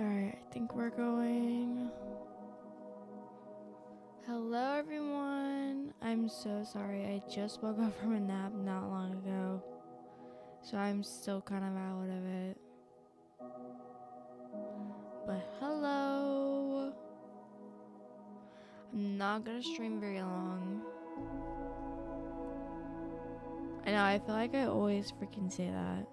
Alright, I think we're going. Hello, everyone. I'm so sorry. I just woke up from a nap not long ago, so I'm still kind of out of it. But hello. I'm not gonna stream very long. I know, I feel like I always freaking say that.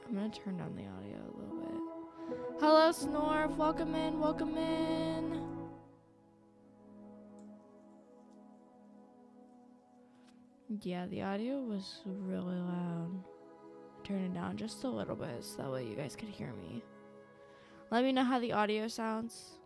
I'm gonna turn down the audio a little bit. Hello, Snorf. Welcome in. Welcome in. Yeah, the audio was really loud. Turn it down just a little bit so that way you guys could hear me. Let me know how the audio sounds.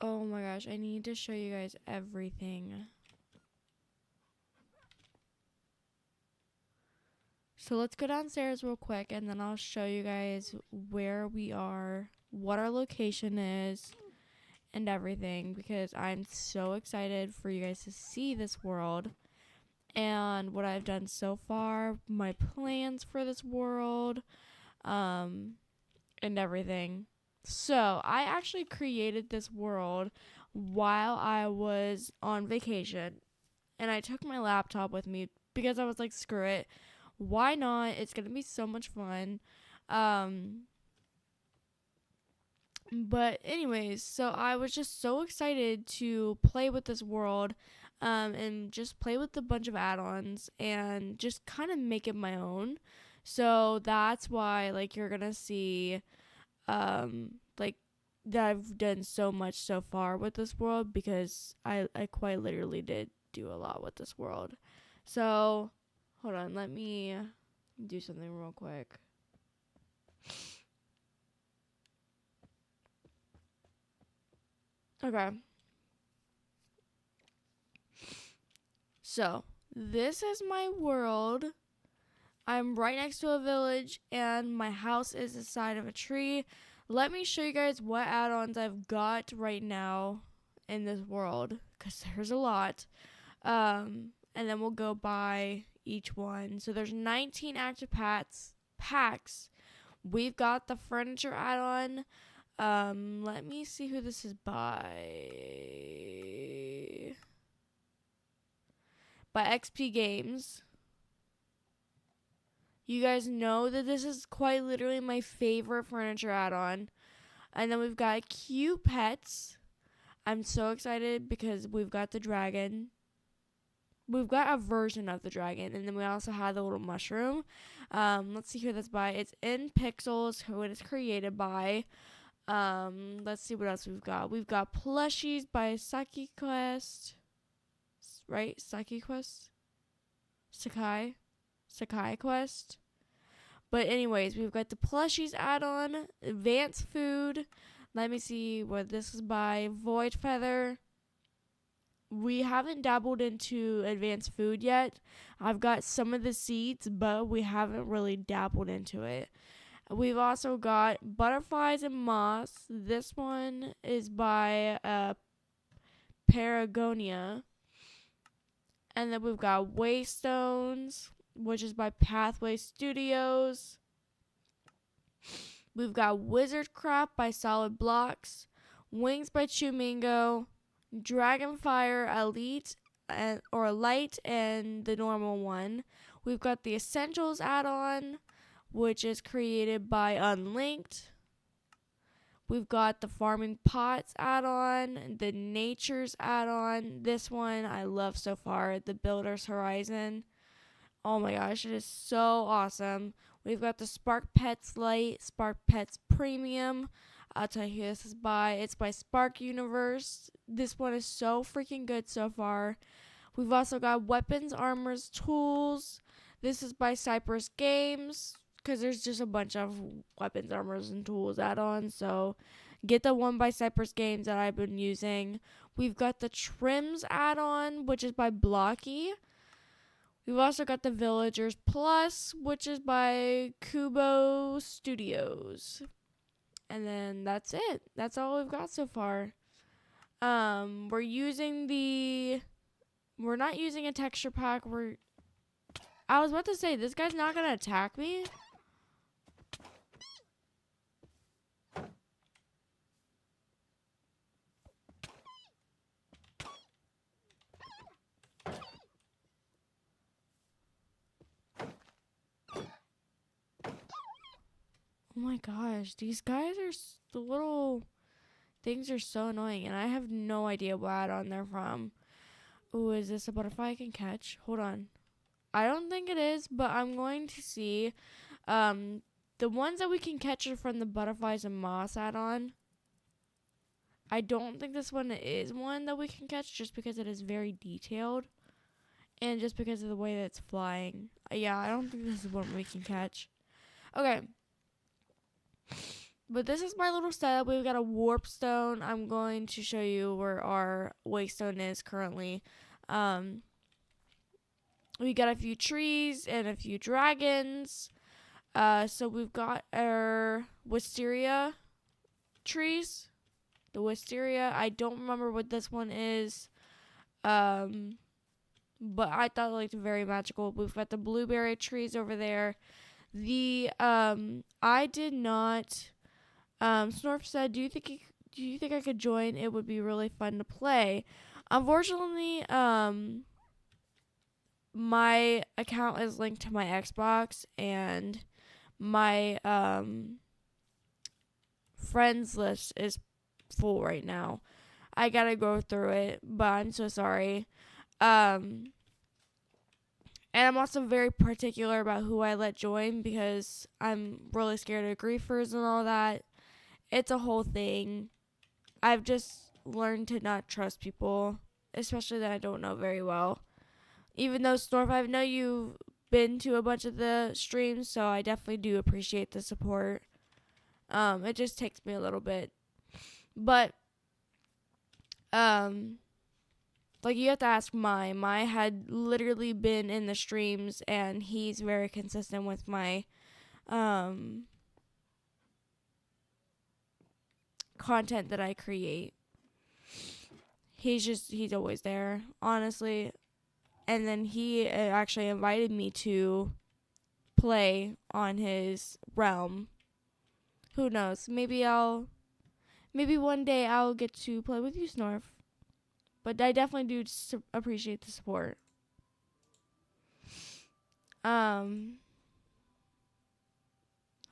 Oh my gosh, I need to show you guys everything. So let's go downstairs real quick and then I'll show you guys where we are, what our location is, and everything, because I'm so excited for you guys to see this world and what I've done so far, my plans for this world, and everything. So I actually created this world while I was on vacation, and I took my laptop with me because I was like, screw it. Why not? It's going to be so much fun. But anyways, so I was just so excited to play with this world, and just play with a bunch of add-ons and just kind of make it my own. So that's why, like, you're going to see, like, that I've done so much so far with this world, because I quite literally did do a lot with this world. So hold on, let me do something real quick. Okay. So, this is my world. I'm right next to a village, and my house is inside of a tree. Let me show you guys what add-ons I've got right now in this world, because there's a lot. And then we'll go by each one. So there's 19 active packs. We've got the furniture add-on. Let me see who this is by. By XP Games. You guys know that this is quite literally my favorite furniture add-on. And then we've got Cute Pets. I'm so excited because we've got the dragon. We've got a version of the dragon, and then we also have the little mushroom. Let's see who that's by. It's in Pixels, who it is created by. Let's see what else we've got. We've got plushies by Saki Quest. Right? Saki Quest? Sakai Quest. But anyways, we've got the plushies add-on, advanced food. Let me see what this is by. Void Feather. We haven't dabbled into advanced food yet. I've got some of the seeds, but we haven't really dabbled into it. We've also got butterflies and moss. This one is by Paragonia. And then we've got Waystones, which is by Pathway Studios. We've got Wizardcraft by Solid Blocks. Wings by Chumingo. Dragonfire Elite or Light and the normal one. We've got the Essentials add-on, which is created by Unlinked. We've got the Farming Pots add-on, the Natures add-on. This one I love so far, the Builder's Horizon. Oh my gosh, it is so awesome. We've got the Spark Pets Light, Spark Pets Premium. I'll tell you who this is by. It's by Spark Universe. This one is so freaking good so far. We've also got Weapons, Armors, Tools. This is by Cypress Games, because there's just a bunch of Weapons, Armors, and Tools add-ons. So get the one by Cypress Games that I've been using. We've got the Trims add-on, which is by Blocky. We've also got the Villagers Plus, which is by Kubo Studios. And then that's it. That's all we've got so far. We're not using a texture pack. I was about to say, this guy's not gonna attack me. Oh my gosh, these guys are the little things are so annoying, and I have no idea what add-on they're from. Ooh, is this a butterfly I can catch? Hold on. I don't think it is, but I'm going to see. The ones that we can catch are from the Butterflies and Moss add-on. I don't think this one is one that we can catch just because it is very detailed. And just because of the way that it's flying. Yeah, I don't think this is one we can catch. Okay. But this is my little setup. We've got a warp stone. I'm going to show you where our waystone is currently. We got a few trees and a few dragons. So we've got our wisteria trees. The wisteria. I don't remember what this one is. But I thought it looked very magical. We've got the blueberry trees over there. I did not. Snorf said, "Do you think I could join? It would be really fun to play." Unfortunately, my account is linked to my Xbox, and my friends list is full right now. I gotta go through it, but I'm so sorry. And I'm also very particular about who I let join because I'm really scared of griefers and all that. It's a whole thing. I've just learned to not trust people, especially that I don't know very well. Even though, Snorf, I know you've been to a bunch of the streams, so I definitely do appreciate the support. It just takes me a little bit. But, like, you have to ask Mai. Mai had literally been in the streams, and he's very consistent with my, content that I create. He's always there, honestly. And then he actually invited me to play on his realm. Who knows? Maybe one day I'll get to play with you, Snorf. But I definitely do appreciate the support. Hold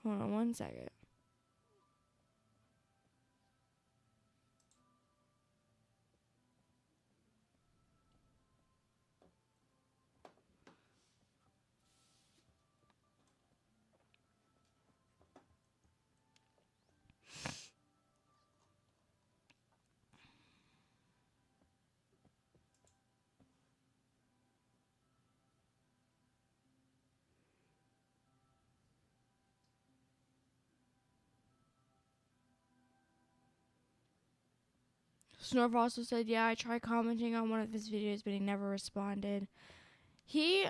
on one second. Snorf also said, yeah, I tried commenting on one of his videos, but he never responded. He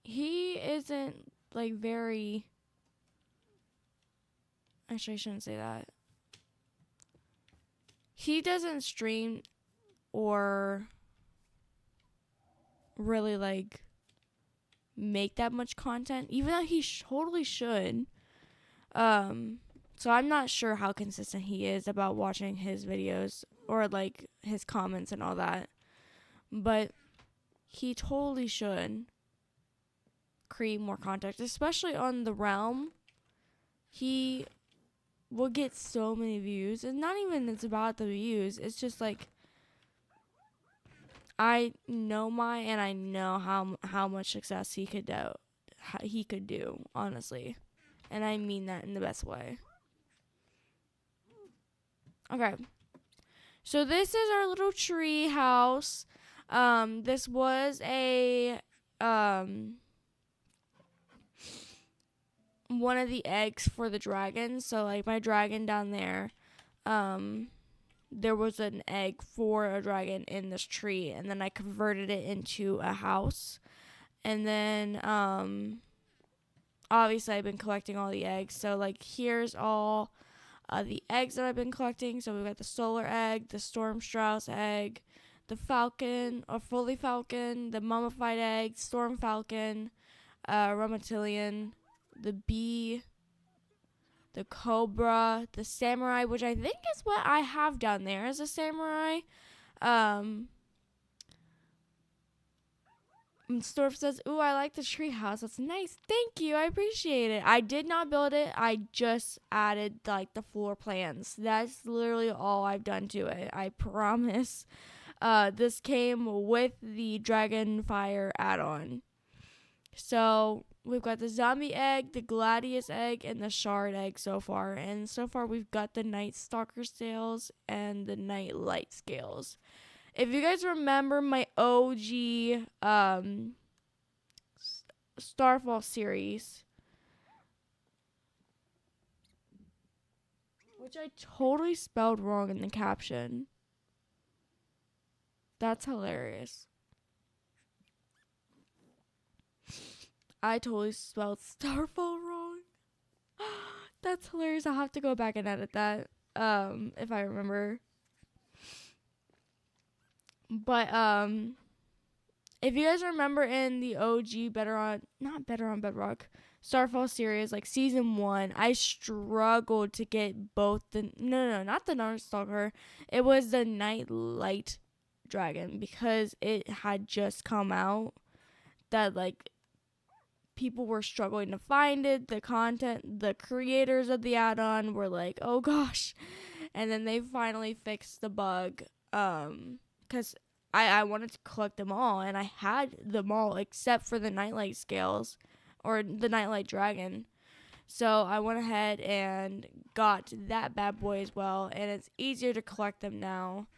isn't, like, very... Actually, I shouldn't say that. He doesn't stream or really, like, make that much content, even though he totally should. So I'm not sure how consistent he is about watching his videos or, like, his comments and all that. But he totally should create more content, especially on the realm. He will get so many views. And not even it's about the views. It's just, like, I know and I know how much success he could do, honestly. And I mean that in the best way. Okay. So this is our little tree house. This was a one of the eggs for the dragon. So, like, my dragon down there, there was an egg for a dragon in this tree, and then I converted it into a house. And then obviously I've been collecting all the eggs. So like here's all the eggs that I've been collecting. So we've got the solar egg, the storm strauss egg, the falcon or fully falcon, the mummified egg, storm falcon, Rumetillion, the bee, the cobra, the samurai, which I think is what I have down there as a samurai. Storf says, "Ooh, I like the treehouse. That's nice. Thank you. I appreciate it. I did not build it. I just added like the floor plans. That's literally all I've done to it. I promise." This came with the Dragon Fire add-on. So we've got the zombie egg, the gladius egg, and the shard egg so far. And so far we've got the night stalker scales and the night light scales. If you guys remember my OG Starfall series, which I totally spelled wrong in the caption. That's hilarious. I totally spelled Starfall wrong. That's hilarious. I'll have to go back and edit that if I remember. But if you guys remember in the OG not Better on Bedrock, Starfall series, like season 1, I struggled to get both not the Night Stalker. It was the Night Light Dragon because it had just come out that like people were struggling to find it. The creators of the add-on were like, "Oh gosh." And then they finally fixed the bug. Because I wanted to collect them all, and I had them all except for the Nightlight scales, or the Nightlight Dragon. So I went ahead and got that bad boy as well, and it's easier to collect them now.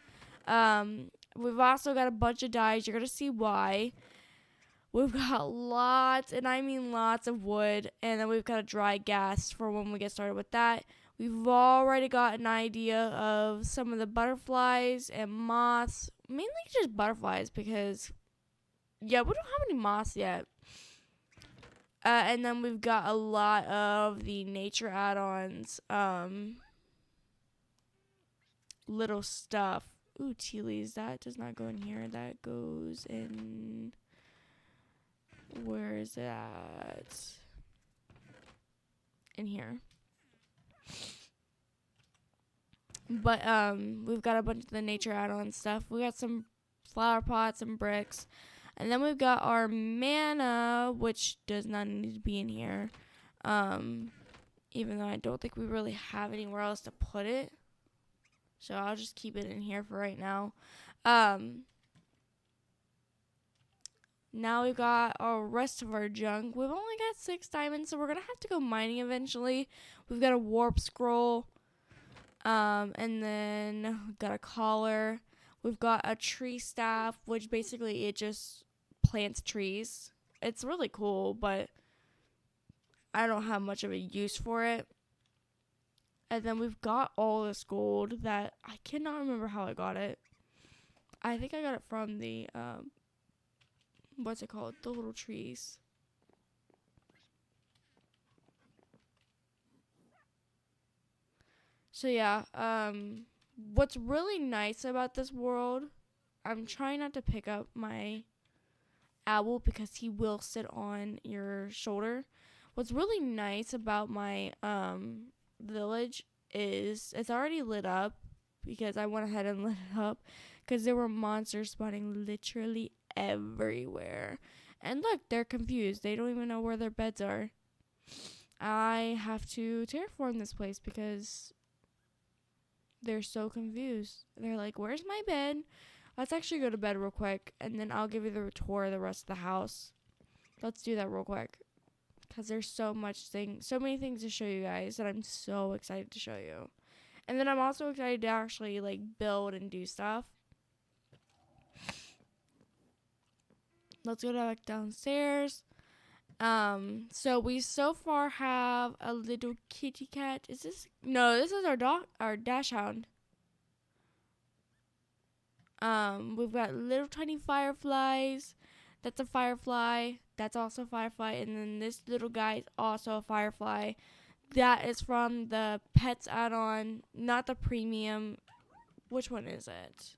We've also got a bunch of dyes. You're going to see why. We've got lots, and I mean lots of wood, and then we've got a dry gas for when we get started with that. We've already got an idea of some of the butterflies and moths. Mainly just butterflies because, yeah, we don't have any moths yet. And then we've got a lot of the nature add-ons. Little stuff. Ooh, tea leaves. That does not go in here. That goes in... Where is that? In here. But we've got a bunch of the nature add-on stuff. We got some flower pots and bricks. And then we've got our mana, which does not need to be in here. Even though I don't think we really have anywhere else to put it. So I'll just keep it in here for right now. Now we've got our rest of our junk. We've only got 6 diamonds, so we're going to have to go mining eventually. We've got a warp scroll. And then we've got a collar. We've got a tree staff, which basically it just plants trees. It's really cool, but I don't have much of a use for it. And then we've got all this gold that I cannot remember how I got it. I think I got it from the, what's it called? The little trees. So yeah, what's really nice about this world, I'm trying not to pick up my owl because he will sit on your shoulder. What's really nice about my village is it's already lit up because I went ahead and lit it up because there were monsters spawning literally everywhere. And look, they're confused. They don't even know where their beds are. I have to terraform this place because they're so confused. They're like, where's my bed? Let's actually go to bed real quick, and then I'll give you the tour of the rest of the house. Let's do that real quick. Because there's so many things to show you guys that I'm so excited to show you. And then I'm also excited to actually, like, build and do stuff. Let's go back downstairs. So we so far have a little kitty cat. Is this? No, this is our dog, our dash hound. We've got little tiny fireflies. That's a firefly. That's also a firefly. And then this little guy is also a firefly. That is from the Pets add-on, not the premium. Which one is it?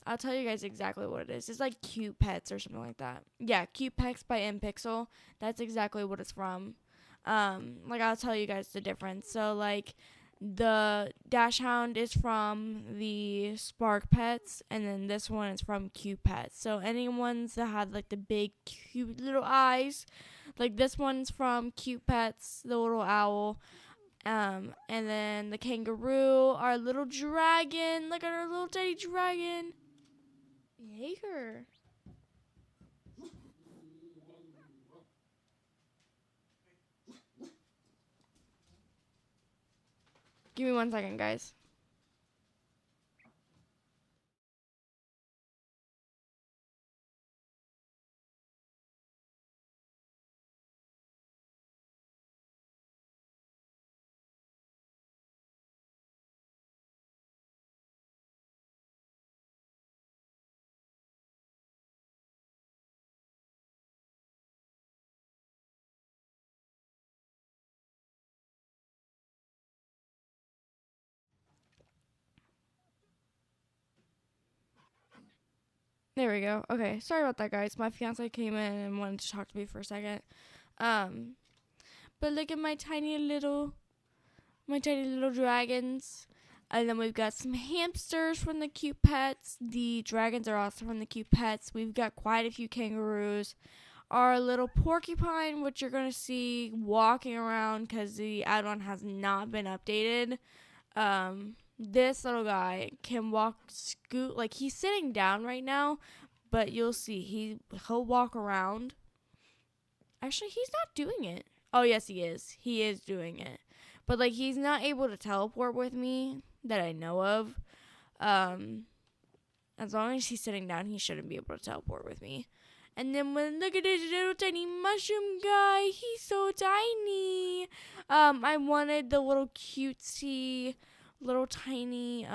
I'll tell you guys exactly what it is. It's like Cute Pets or something like that. Yeah, Cute Pets by MPixel. That's exactly what it's from. Like I'll tell you guys the difference. So like the Dash Hound is from the Spark Pets, and then this one is from Cute Pets. So any ones that have like the big cute little eyes, like this one's from Cute Pets, the little owl. And then the kangaroo, our little dragon. Look at our little teddy dragon. Jaeger. Give me 1 second, guys. There we go. Okay, sorry about that, guys. My fiance came in and wanted to talk to me for a second. Um, but look at my tiny little dragons. And then we've got some hamsters from the Cute Pets. The dragons are also from the Cute Pets. We've got quite a few kangaroos. Our little porcupine, which you're going to see walking around because the add-on has not been updated. This little guy can scoot, like he's sitting down right now, but you'll see he'll walk around. Actually, he's not doing it. Oh, yes, he is. He is doing it. But like he's not able to teleport with me that I know of. As long as he's sitting down, he shouldn't be able to teleport with me. And then look at this little tiny mushroom guy. He's so tiny. I wanted the little cutesy, little tiny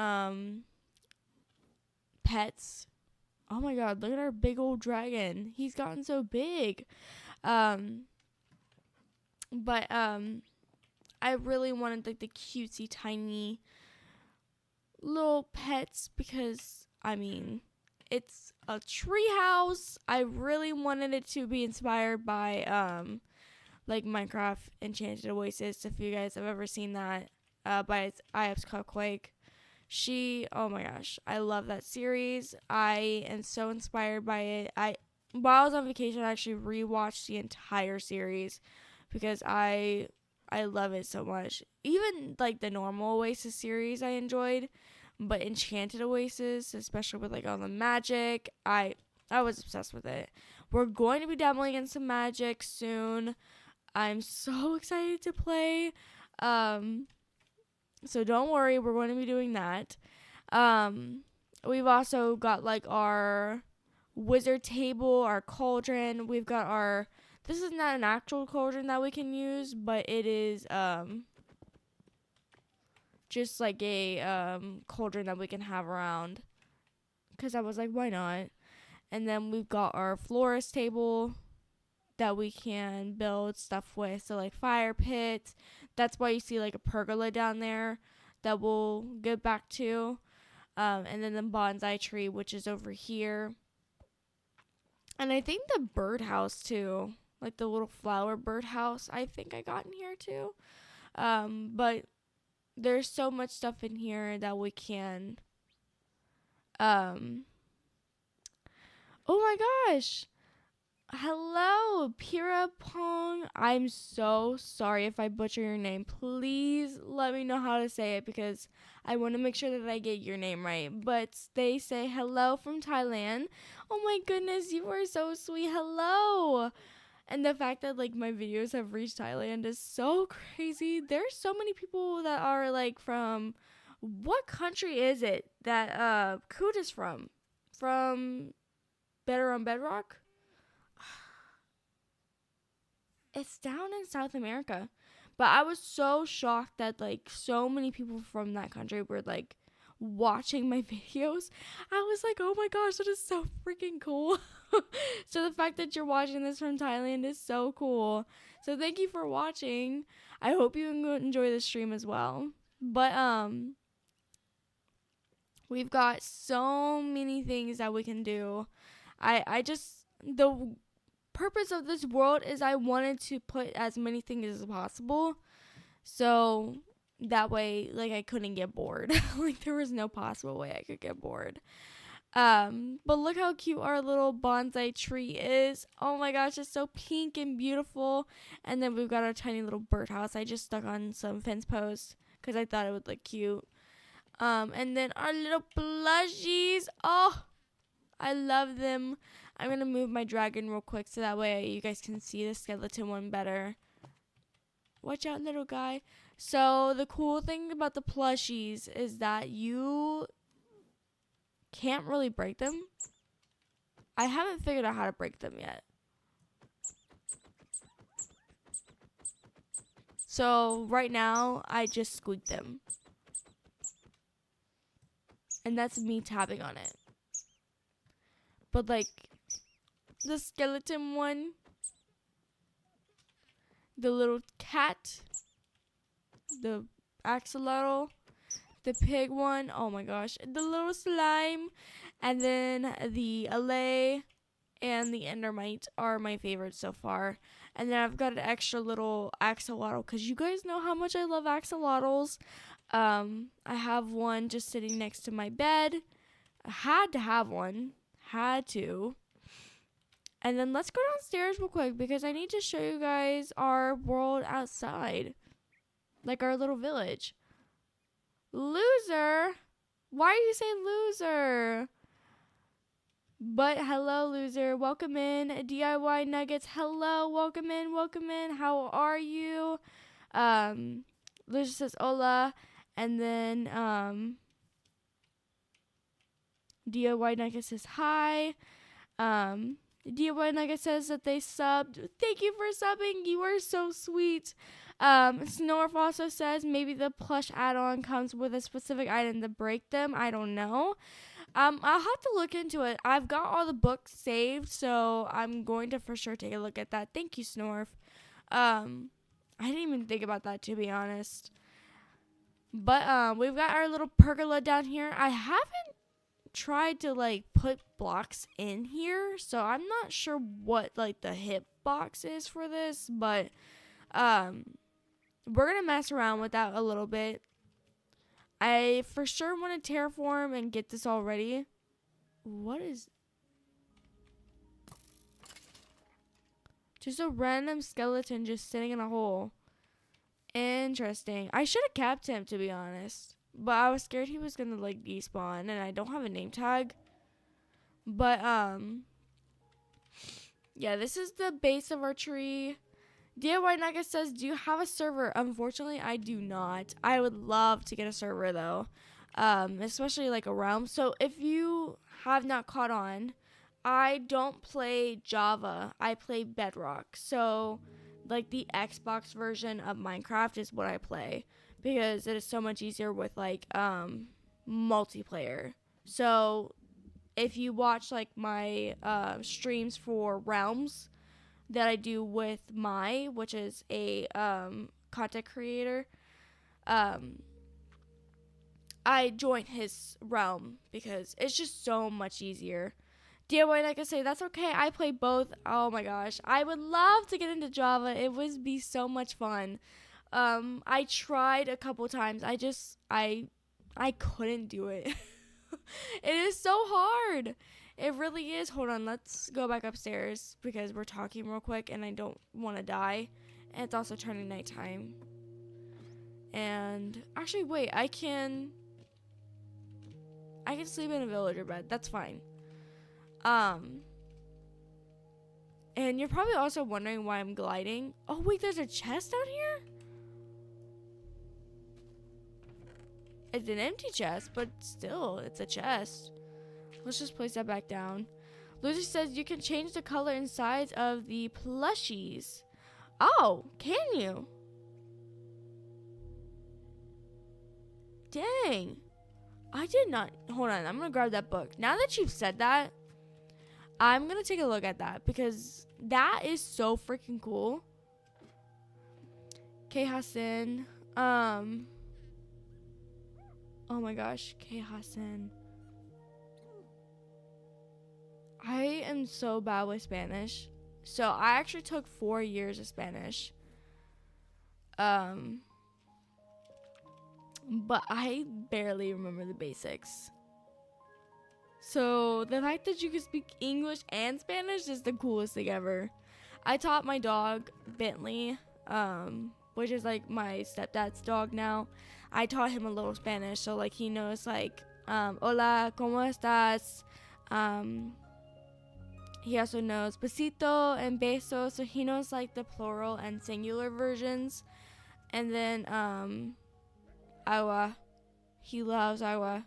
pets. Oh my god, look at our big old dragon. He's gotten so big. But I really wanted like the cutesy tiny little pets because I mean it's a tree house. I really wanted it to be inspired by like Minecraft Enchanted Oasis, if you guys have ever seen that, by IF's Cupquake. Oh my gosh, I love that series. I am so inspired by it. While I was on vacation, I actually rewatched the entire series because I love it so much. Even like the normal Oasis series I enjoyed, but Enchanted Oasis, especially with like all the magic, I was obsessed with it. We're going to be dabbling in some magic soon. I'm so excited to play. So don't worry, we're going to be doing that. We've also got like our wizard table, our cauldron. We've got this is not an actual cauldron that we can use, but it is just like a cauldron that we can have around. Because I was like, why not? And then we've got our florist table that we can build stuff with. So like fire pits. That's why you see like a pergola down there that we'll get back to. And then the bonsai tree, which is over here. And I think the birdhouse too. Like the little flower birdhouse, I think I got in here too. But there's so much stuff in here that we can oh my gosh. Hello, Pira Pong. I'm so sorry if I butcher your name. Please let me know how to say it because I want to make sure that I get your name right. But they say hello from Thailand. Oh my goodness, you are so sweet. Hello. And the fact that like my videos have reached Thailand is so crazy. There's so many people that are like from what country is it that Coot is from? From Better on Bedrock? It's down in South America. But I was so shocked that like so many people from that country were like watching my videos, I was like, oh my gosh, that is so freaking cool. So the fact that you're watching this from Thailand is so cool. So thank you for watching. I hope you enjoy the stream as well. But we've got so many things that we can do. I just, the purpose of this world is I wanted to put as many things as possible. So that way, like, I couldn't get bored. Like, there was no possible way I could get bored. But look how cute our little bonsai tree is. Oh my gosh, it's so pink and beautiful. And then we've got our tiny little birdhouse. I just stuck on some fence posts because I thought it would look cute. And then our little plushies. Oh, I love them. I'm going to move my dragon real quick so that way you guys can see the skeleton one better. Watch out, little guy. So the cool thing about the plushies is that you can't really break them. I haven't figured out how to break them yet. So right now, I just squeak them. And that's me tapping on it. But like, the skeleton one, the little cat, the axolotl, the pig one, oh my gosh, the little slime, and then the allay and the endermite are my favorites so far. And then I've got an extra little axolotl because you guys know how much I love axolotls. I have one just sitting next to my bed. I had to have one. Had to. And then let's go downstairs real quick because I need to show you guys our world outside. Like our little village. Loser? Why do you say loser? But hello, loser. Welcome in. DIY Nuggets. Hello. Welcome in. Welcome in. How are you? Loser says hola. And then DIY Nuggets says hi. DIY Nugget says that they subbed. Thank you for subbing. You are so sweet. Snorf also says maybe the plush add-on comes with a specific item to break them. I don't know. I'll have to look into it. I've got all the books saved, so I'm going to for sure take a look at that. Thank you, Snorf. I didn't even think about that, to be honest. But we've got our little pergola down here. I haven't tried to like put blocks in here, so I'm not sure what like the hit box is for this, but we're gonna mess around with that a little bit. I for sure want to terraform and get this all ready. What is just a random skeleton just sitting in a hole? Interesting. I should have kept him, to be honest. But I was scared he was gonna like despawn, and I don't have a name tag. But yeah, this is the base of our tree. DIY Nugget says, do you have a server? Unfortunately, I do not. I would love to get a server though, especially like a realm. So if you have not caught on, I don't play Java. I play Bedrock. So like the Xbox version of Minecraft is what I play, because it is so much easier with like multiplayer. So if you watch like my streams for Realms that I do with which is a content creator, I join his realm because it's just so much easier. DIY, like I say, that's okay. I play both. Oh my gosh, I would love to get into Java. It would be so much fun. I tried a couple times. I couldn't do it. It is so hard. It really is. Hold on, let's go back upstairs because we're talking real quick and I don't want to die. And it's also turning nighttime. And actually, wait, I can sleep in a villager bed. That's fine. And you're probably also wondering why I'm gliding. Oh wait, there's a chest down here? It's an empty chest, but still, it's a chest. Let's just place that back down. Lucy says you can change the color and size of the plushies. Oh, can you? Dang. I did not. Hold on. I'm going to grab that book. Now that you've said that, I'm going to take a look at that because that is so freaking cool. K. Hassan. Oh my gosh. K. Hassan. I am so bad with Spanish. So I actually took 4 years of Spanish. But I barely remember the basics. So the fact that you can speak English and Spanish is the coolest thing ever. I taught my dog, Bentley, which is like my stepdad's dog now. I taught him a little Spanish, so like he knows like, hola, ¿cómo estás? He also knows besito and beso, so he knows like the plural and singular versions. And then agua. He loves agua.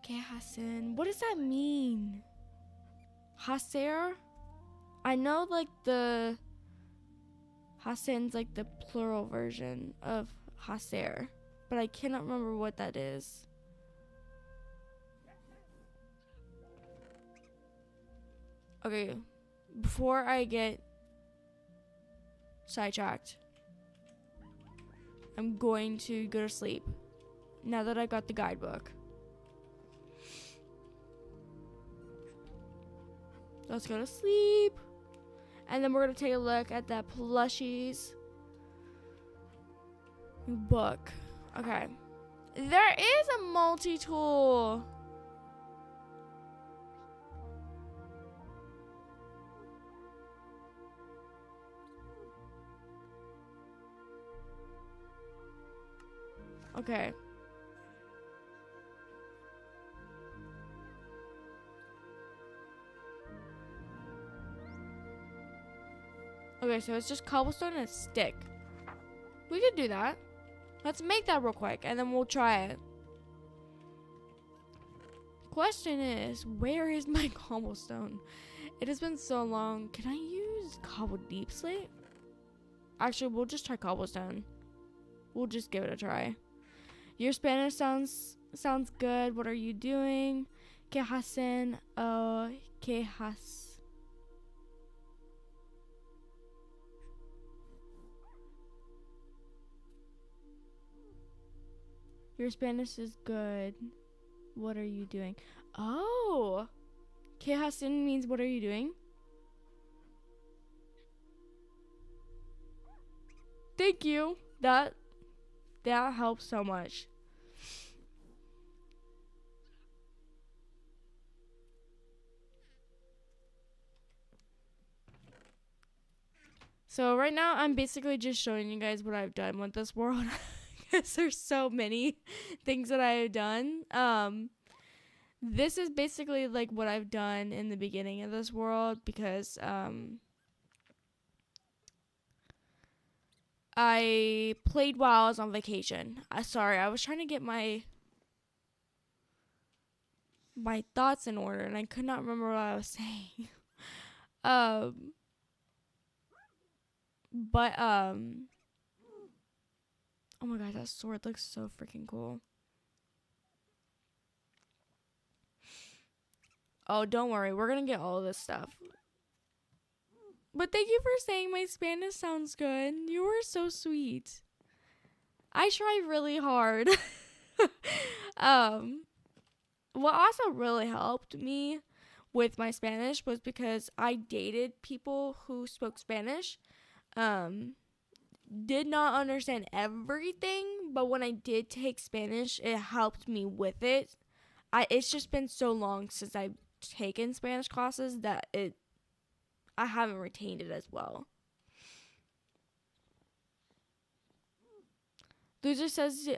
Okay, Hassan. What does that mean? Haser? I know like the Hassan's like the plural version of Haser, but I cannot remember what that is. Okay, before I get sidetracked, I'm going to go to sleep now that I got the guidebook. Let's go to sleep. And then we're going to take a look at that plushies book. Okay. There is a multi-tool. Okay. Okay, so it's just cobblestone and a stick. We could do that. Let's make that real quick, and then we'll try it. Question is, where is my cobblestone? It has been so long. Can I use cobble deep slate? Actually, we'll just try cobblestone. We'll just give it a try. Your Spanish sounds good. What are you doing? ¿Qué hacen? Oh, ¿qué has? Your Spanish is good. What are you doing? Oh, ¿Qué hacen means what are you doing? Thank you. That helps so much. So right now I'm basically just showing you guys what I've done with this world. Because there's so many things that I have done. This is basically like what I've done in the beginning of this world because I played while I was on vacation. Sorry, I was trying to get my thoughts in order and I could not remember what I was saying. But oh my god, that sword looks so freaking cool. Oh, don't worry. We're going to get all of this stuff. But thank you for saying my Spanish sounds good. You were so sweet. I try really hard. What also really helped me with my Spanish was because I dated people who spoke Spanish. Did not understand everything, but when I did take Spanish, it helped me with it. It's just been so long since I've taken Spanish classes that I haven't retained it as well. Loser says you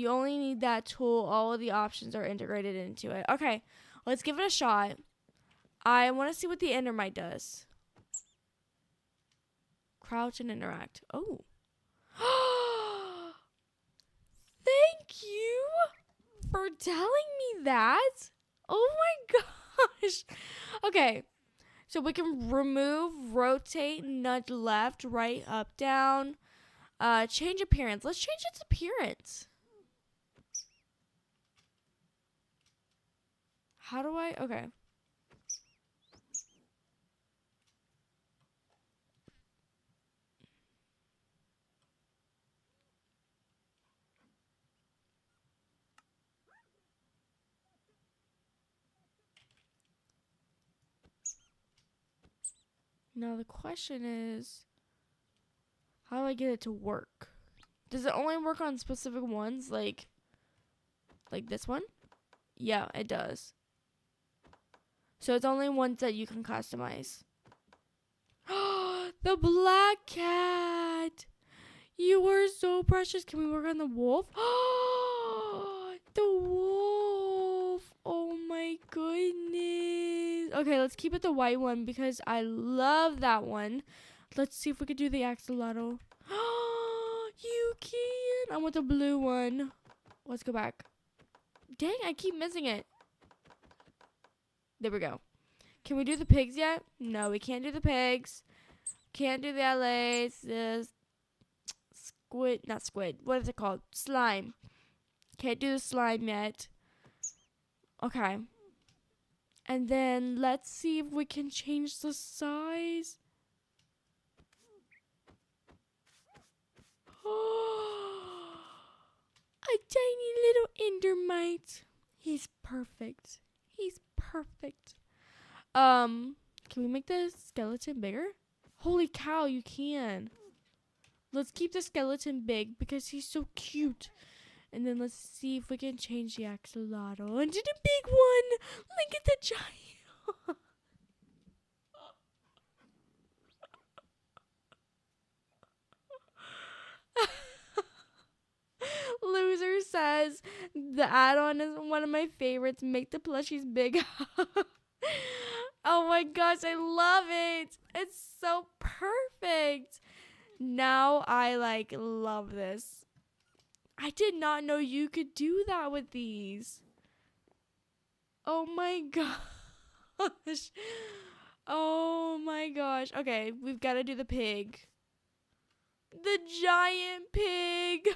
only need that tool. All of the options are integrated into it. Okay, let's give it a shot. I want to see what the Endermite does. Crouch and interact. Oh. Thank you for telling me that. Oh my gosh. Okay. So we can remove, rotate, nudge left, right, up, down. Change appearance. Let's change its appearance. How do I? Okay. Now the question is, how do I get it to work? Does it only work on specific ones, like this one? Yeah, it does. So it's only ones that you can customize. The black cat. You are so precious. Can we work on the wolf? The wolf. Oh my goodness. Okay, let's keep it the white one because I love that one. Let's see if we could do the axolotl. You can. I want the blue one. Let's go back. Dang, I keep missing it. There we go. Can we do the pigs yet? No, we can't do the pigs. Can't do the LAs. The squid. Not squid. What is it called? Slime. Can't do the slime yet. Okay. And then let's see if we can change the size. A tiny little endermite. He's perfect. He's perfect. Can we make the skeleton bigger? Holy cow, you can. Let's keep the skeleton big because he's so cute. And then let's see if we can change the axolotl into the big one. Look at the giant. Loser says the add-on is one of my favorites. Make the plushies big. Oh my gosh, I love it. It's so perfect. Now I love this. I did not know you could do that with these. Oh my gosh. Oh my gosh. Okay, we've got to do the pig. The giant pig.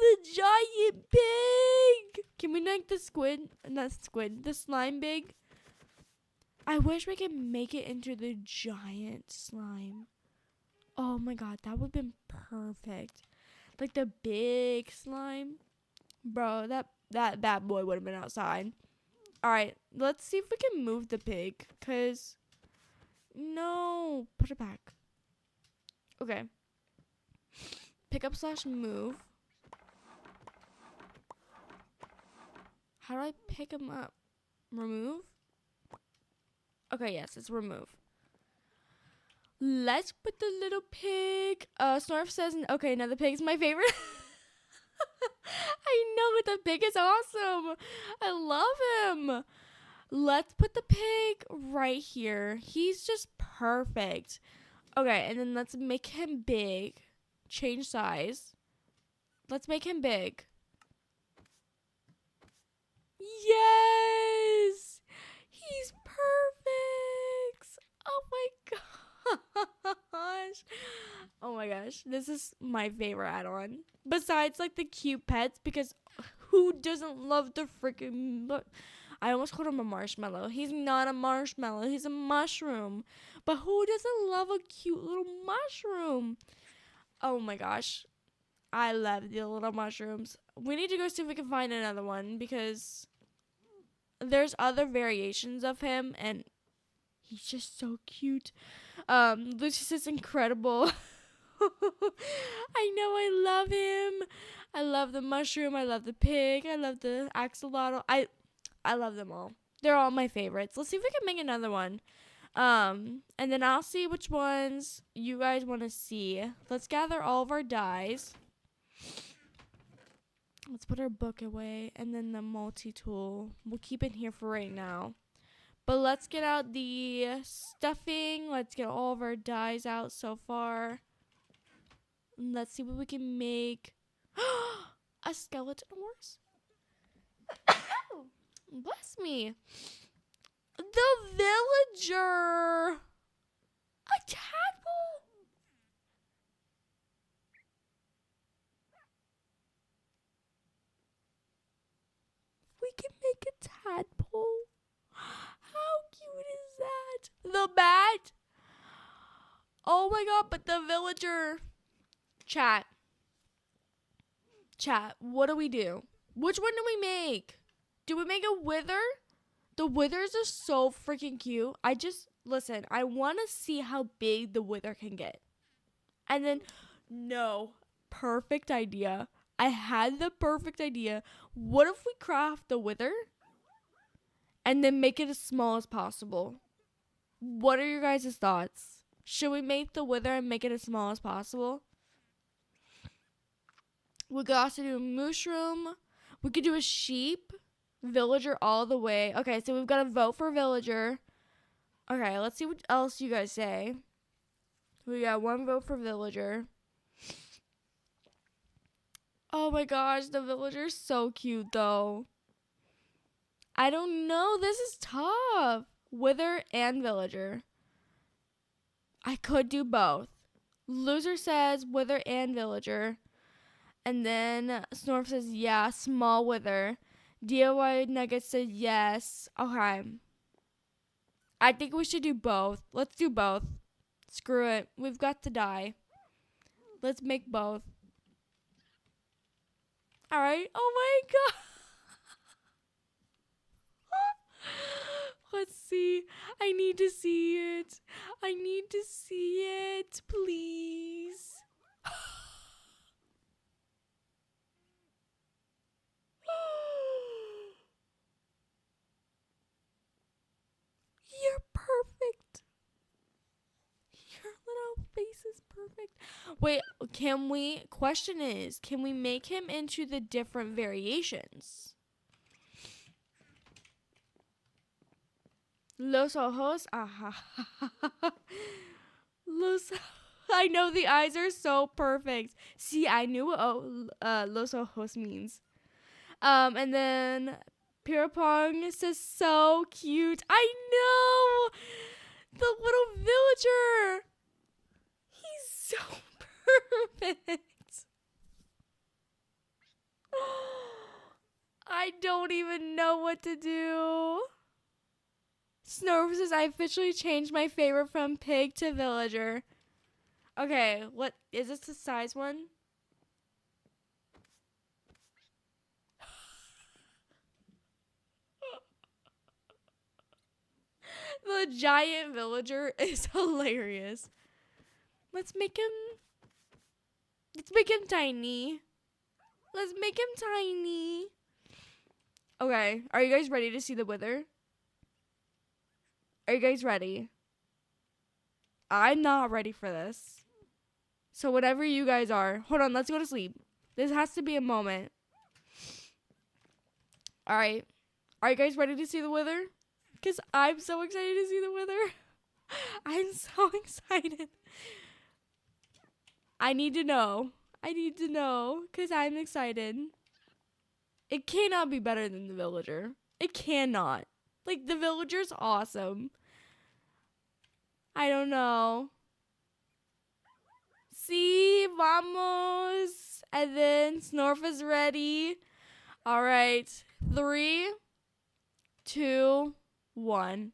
The giant pig. Can we make the squid? Not squid. The slime big. I wish we could make it into the giant slime. Oh my god, that would have been perfect. Like the big slime. Bro, that boy would have been outside. Alright, let's see if we can move the pig. Cause no. Put it back. Okay. Pick up / move. How do I pick him up? Remove? Okay, yes, it's remove. Let's put the little pig. Snorf says, okay, now the pig's my favorite. I know, the pig is awesome. I love him. Let's put the pig right here. He's just perfect. Okay, and then let's make him big. Change size. Let's make him big. Yes! He's perfect! Oh my gosh. Oh my gosh. This is my favorite add-on. Besides, the cute pets, because who doesn't love the freaking... I almost called him a marshmallow. He's not a marshmallow. He's a mushroom. But who doesn't love a cute little mushroom? Oh my gosh. I love the little mushrooms. We need to go see if we can find another one because there's other variations of him and he's just so cute. Lucius is incredible. I know, I love him. I love the mushroom. I love the pig. I love the axolotl. I love them all. They're all my favorites. Let's see if we can make another one. And then I'll see which ones you guys want to see. Let's gather all of our dyes. Let's put our book away, and then the multi-tool. We'll keep it here for right now. But let's get out the stuffing. Let's get all of our dyes out so far. Let's see what we can make. A skeleton horse? Bless me. The villager. A tadpole? We can make a tadpole. How cute is that? The bat? Oh my god, but the villager. Chat. Chat, what do we do? Which one do we make? Do we make a wither? The withers are so freaking cute. Listen, I want to see how big the wither can get. And then, no, perfect idea. I had the perfect idea. What if we craft the wither and then make it as small as possible? What are your guys' thoughts? Should we make the wither and make it as small as possible? We could also do a mushroom. We could do a sheep. Villager all the way. Okay, so we've got to vote for villager. Okay, let's see what else you guys say. We got one vote for villager. Oh my gosh, the villager's so cute though. I don't know. This is tough. Wither and villager. I could do both. Loser says wither and villager. And then Snorf says, yeah, small wither. DIY Nugget said yes. Okay. I think we should do both. Let's do both. Screw it. We've got to die. Let's make both. Alright. Oh my god. Let's see. I need to see it. I need to see it. Please. You're perfect. Your little face is perfect. Wait, question is, can we make him into the different variations? Los ojos, I know the eyes are so perfect. See, I knew what los ojos means. And then Pirapong says so cute. I know! The little villager! He's so perfect. I don't even know what to do. Snorf says I officially changed my favorite from pig to villager. Okay, what is this the size one? The giant villager is hilarious. Let's make him tiny. Let's make him tiny. Okay, are you guys ready to see the wither? Are you guys ready? I'm not ready for this. So whatever you guys are. Hold on, let's go to sleep. This has to be a moment. Alright. Are you guys ready to see the wither? Because I'm so excited to see the wither. I'm so excited. I need to know. Because I'm excited. It cannot be better than the villager. It cannot. Like, the villager's awesome. I don't know. See, vamos. And then Snorf is ready. All right. 3, 2, 1.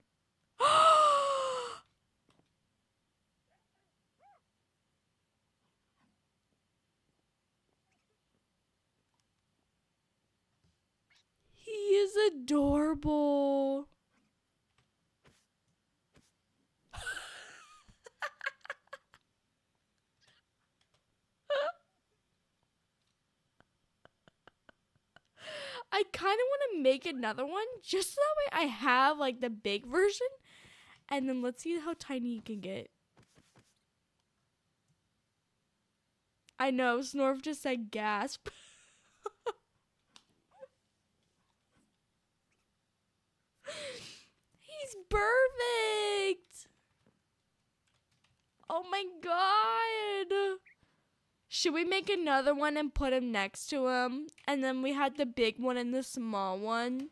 He is adorable. I kind of want to make another one just so that way I have like the big version. And then let's see how tiny he can get. I know, Snorf just said gasp. He's perfect. Oh my god. Should we make another one and put him next to him? And then we had the big one and the small one.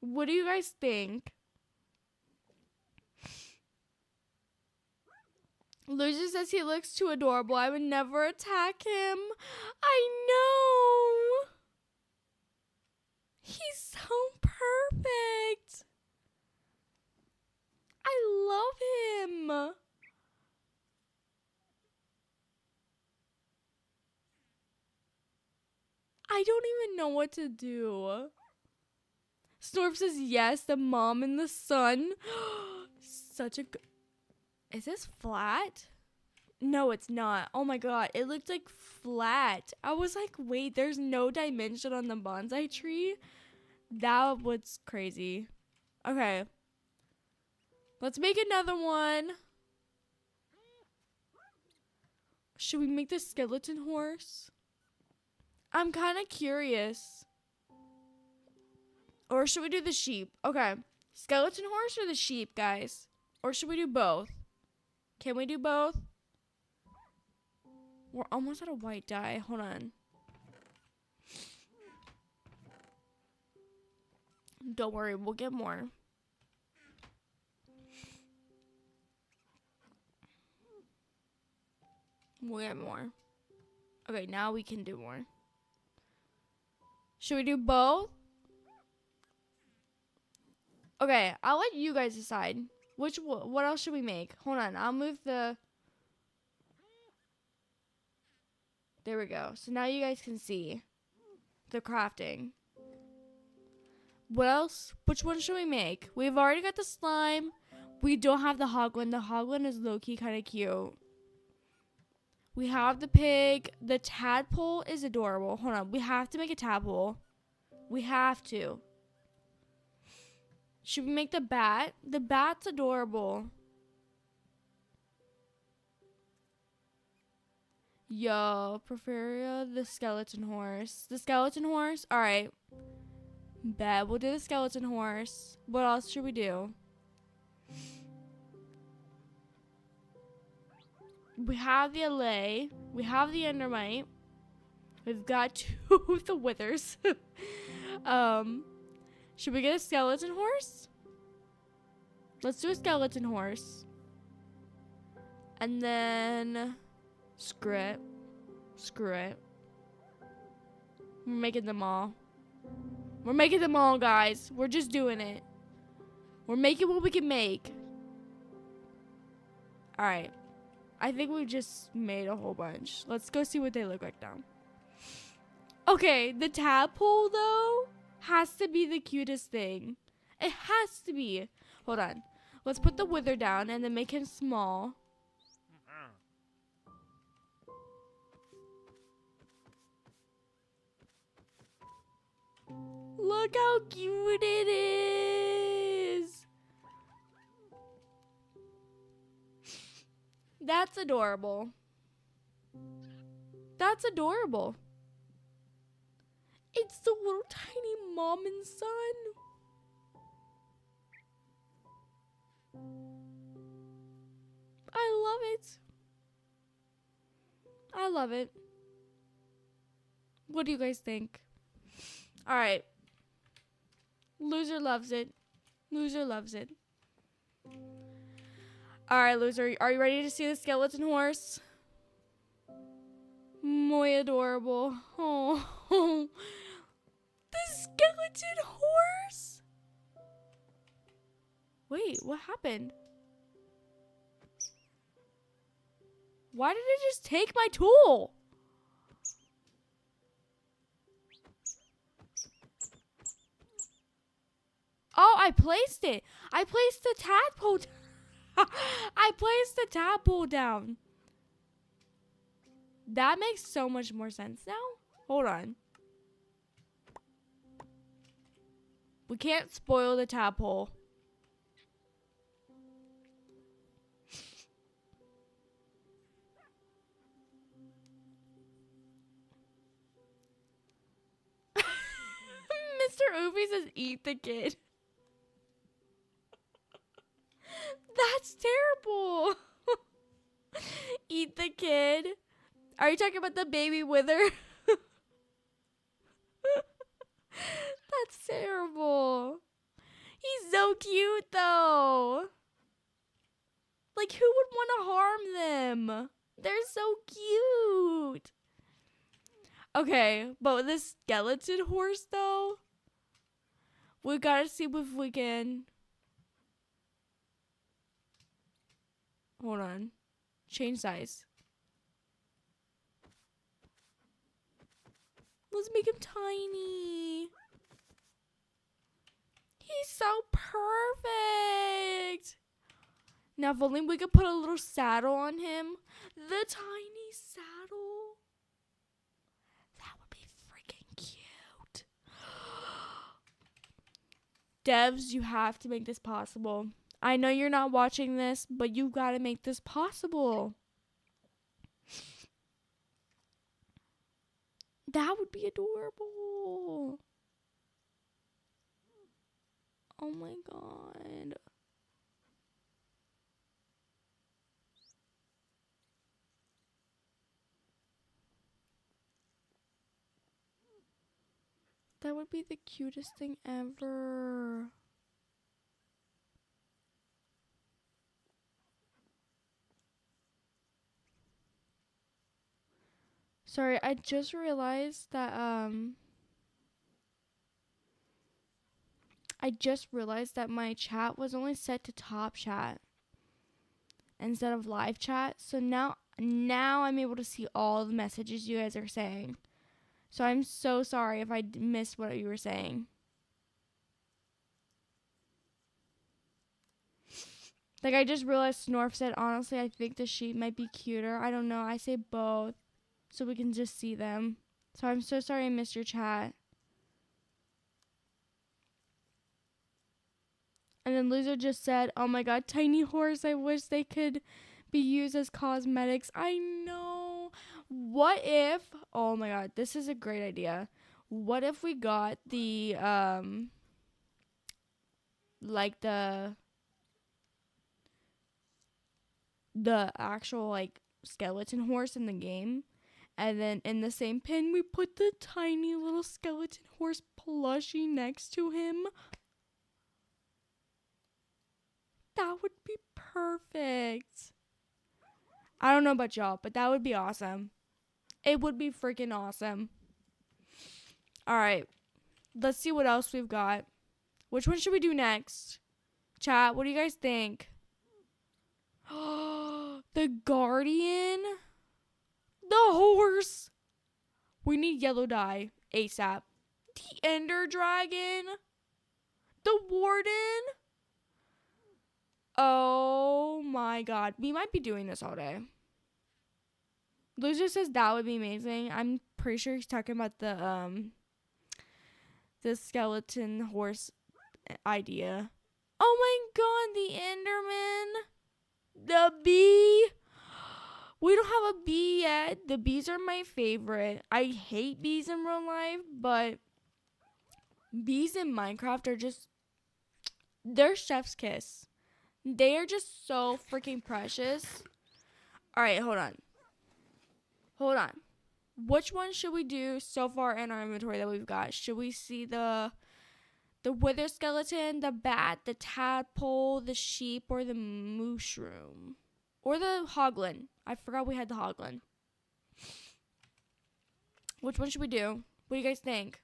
What do you guys think? Loser says he looks too adorable. I would never attack him. I know. He's so perfect. I love him. I don't even know what to do. Snorp says yes, the mom and the son. Such a good... Is this flat? No, it's not. Oh my god, it looked like flat. I was like, wait, there's no dimension on the bonsai tree? That was crazy. Okay. Let's make another one. Should we make the skeleton horse? I'm kind of curious. Or should we do the sheep? Okay. Skeleton horse or the sheep, guys? Or should we do both? Can we do both? We're almost out of white dye. Hold on. Don't worry, we'll get more. We'll get more. Okay, now we can do more. Should we do both? Okay, I'll let you guys decide. What else should we make? Hold on, I'll move the... There we go. So now you guys can see the crafting. What else? Which one should we make? We've already got the slime. We don't have the hoglin. The hoglin is low-key kind of cute. We have the pig. The tadpole is adorable. Hold on. We have to make a tadpole. We have to. Should we make the bat? The bat's adorable. Yo, prefer the skeleton horse. The skeleton horse? Alright. Bet. We'll do the skeleton horse. What else should we do? We have the allay. We have the endermite. We've got two of the withers. Should we get a skeleton horse? Let's do a skeleton horse. And then... Screw it. Screw it. We're making them all. We're making them all, guys. We're just doing it. We're making what we can make. Alright. I think we just made a whole bunch. Let's go see what they look like now. Okay, the tadpole, though, has to be the cutest thing. It has to be. Hold on. Let's put the wither down and then make him small. Look how cute it is. That's adorable. That's adorable. It's the little tiny mom and son. I love it. I love it. What do you guys think? All right. Loser loves it. Loser loves it. All right, Loser. Are you ready to see the skeleton horse? Muy adorable. Oh. The skeleton horse? Wait, what happened? Why did it just take my tool? Oh, I placed it. I placed the tadpole. I placed the tadpole down. That makes so much more sense now. Hold on. We can't spoil the tadpole. Mr. Oofy says, eat the kid. That's terrible. Eat the kid. Are you talking about the baby wither? That's terrible. He's so cute, though. Like, who would want to harm them. They're so cute. Okay, but with this skeleton horse, though, we gotta see if we can. Hold on. Change size. Let's make him tiny. He's so perfect. Now, if only we could put a little saddle on him. The tiny saddle. That would be freaking cute. Devs, you have to make this possible. I know you're not watching this, but you gotta make this possible. That would be adorable. Oh my god. That would be the cutest thing ever. Sorry, I just realized that my chat was only set to top chat instead of live chat. So now I'm able to see all the messages you guys are saying. So I'm so sorry if I missed what you were saying. Like, I just realized Snorf said, honestly, I think the sheep might be cuter. I don't know. I say both so we can just see them. So I'm so sorry I missed your chat. And then Loser just said, oh my god, tiny horse. I wish they could be used as cosmetics. I know. What if, oh my god, this is a great idea. What if we got the, like the actual, like, skeleton horse in the game. And then in the same pin, we put the tiny little skeleton horse plushie next to him. That would be perfect. I don't know about y'all, but that would be awesome. It would be freaking awesome. All right. Let's see what else we've got. Which one should we do next? Chat, what do you guys think? The Guardian? The horse? We need yellow dye ASAP. The Ender Dragon? The Warden? Oh my god. We might be doing this all day. Loser says that would be amazing. I'm pretty sure he's talking about the skeleton horse idea. Oh my god, the Enderman. The bee. We don't have a bee yet. The bees are my favorite. I hate bees in real life, but bees in Minecraft are just, they're chef's kiss. They are just so freaking precious. All right, hold on. Which one should we do so far in our inventory that we've got? Should we see the wither skeleton, the bat, the tadpole, the sheep, or the mushroom? Or the hoglin? I forgot we had the hoglin. Which one should we do? What do you guys think?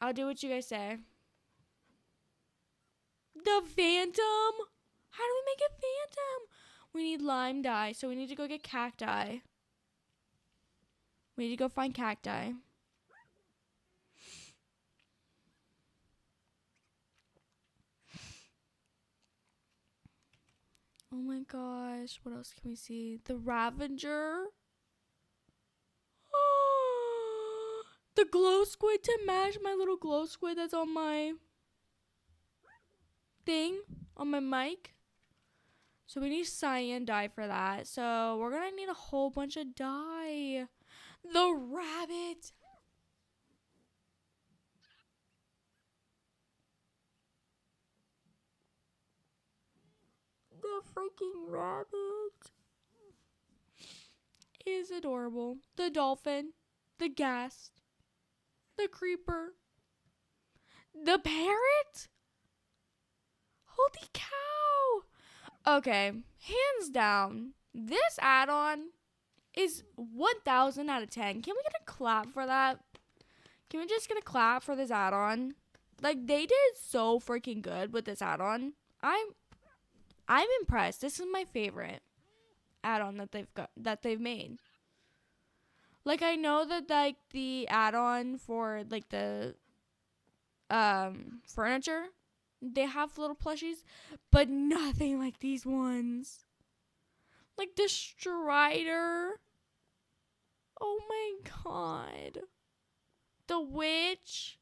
I'll do what you guys say. The phantom? How do we make a phantom? We need lime dye, so we need to go get cacti. We need to go find cacti. Oh my gosh, what else can we see? The Ravager. The glow squid to match my little glow squid that's on my thing, on my mic. So we need cyan dye for that. So we're going to need a whole bunch of dye. The rabbit. The freaking rabbit is adorable. The dolphin. The ghast. The creeper. The parrot? Holy cow. Okay, hands down, this add-on is 1,000 out of 10. Can we get a clap for that? Can we just get a clap for this add-on? Like, they did so freaking good with this add-on. I'm impressed. This is my favorite add-on that they've made. Like, I know that like the add-on for like the furniture, they have little plushies, but nothing like these ones. Like the Strider. Oh my god. The witch.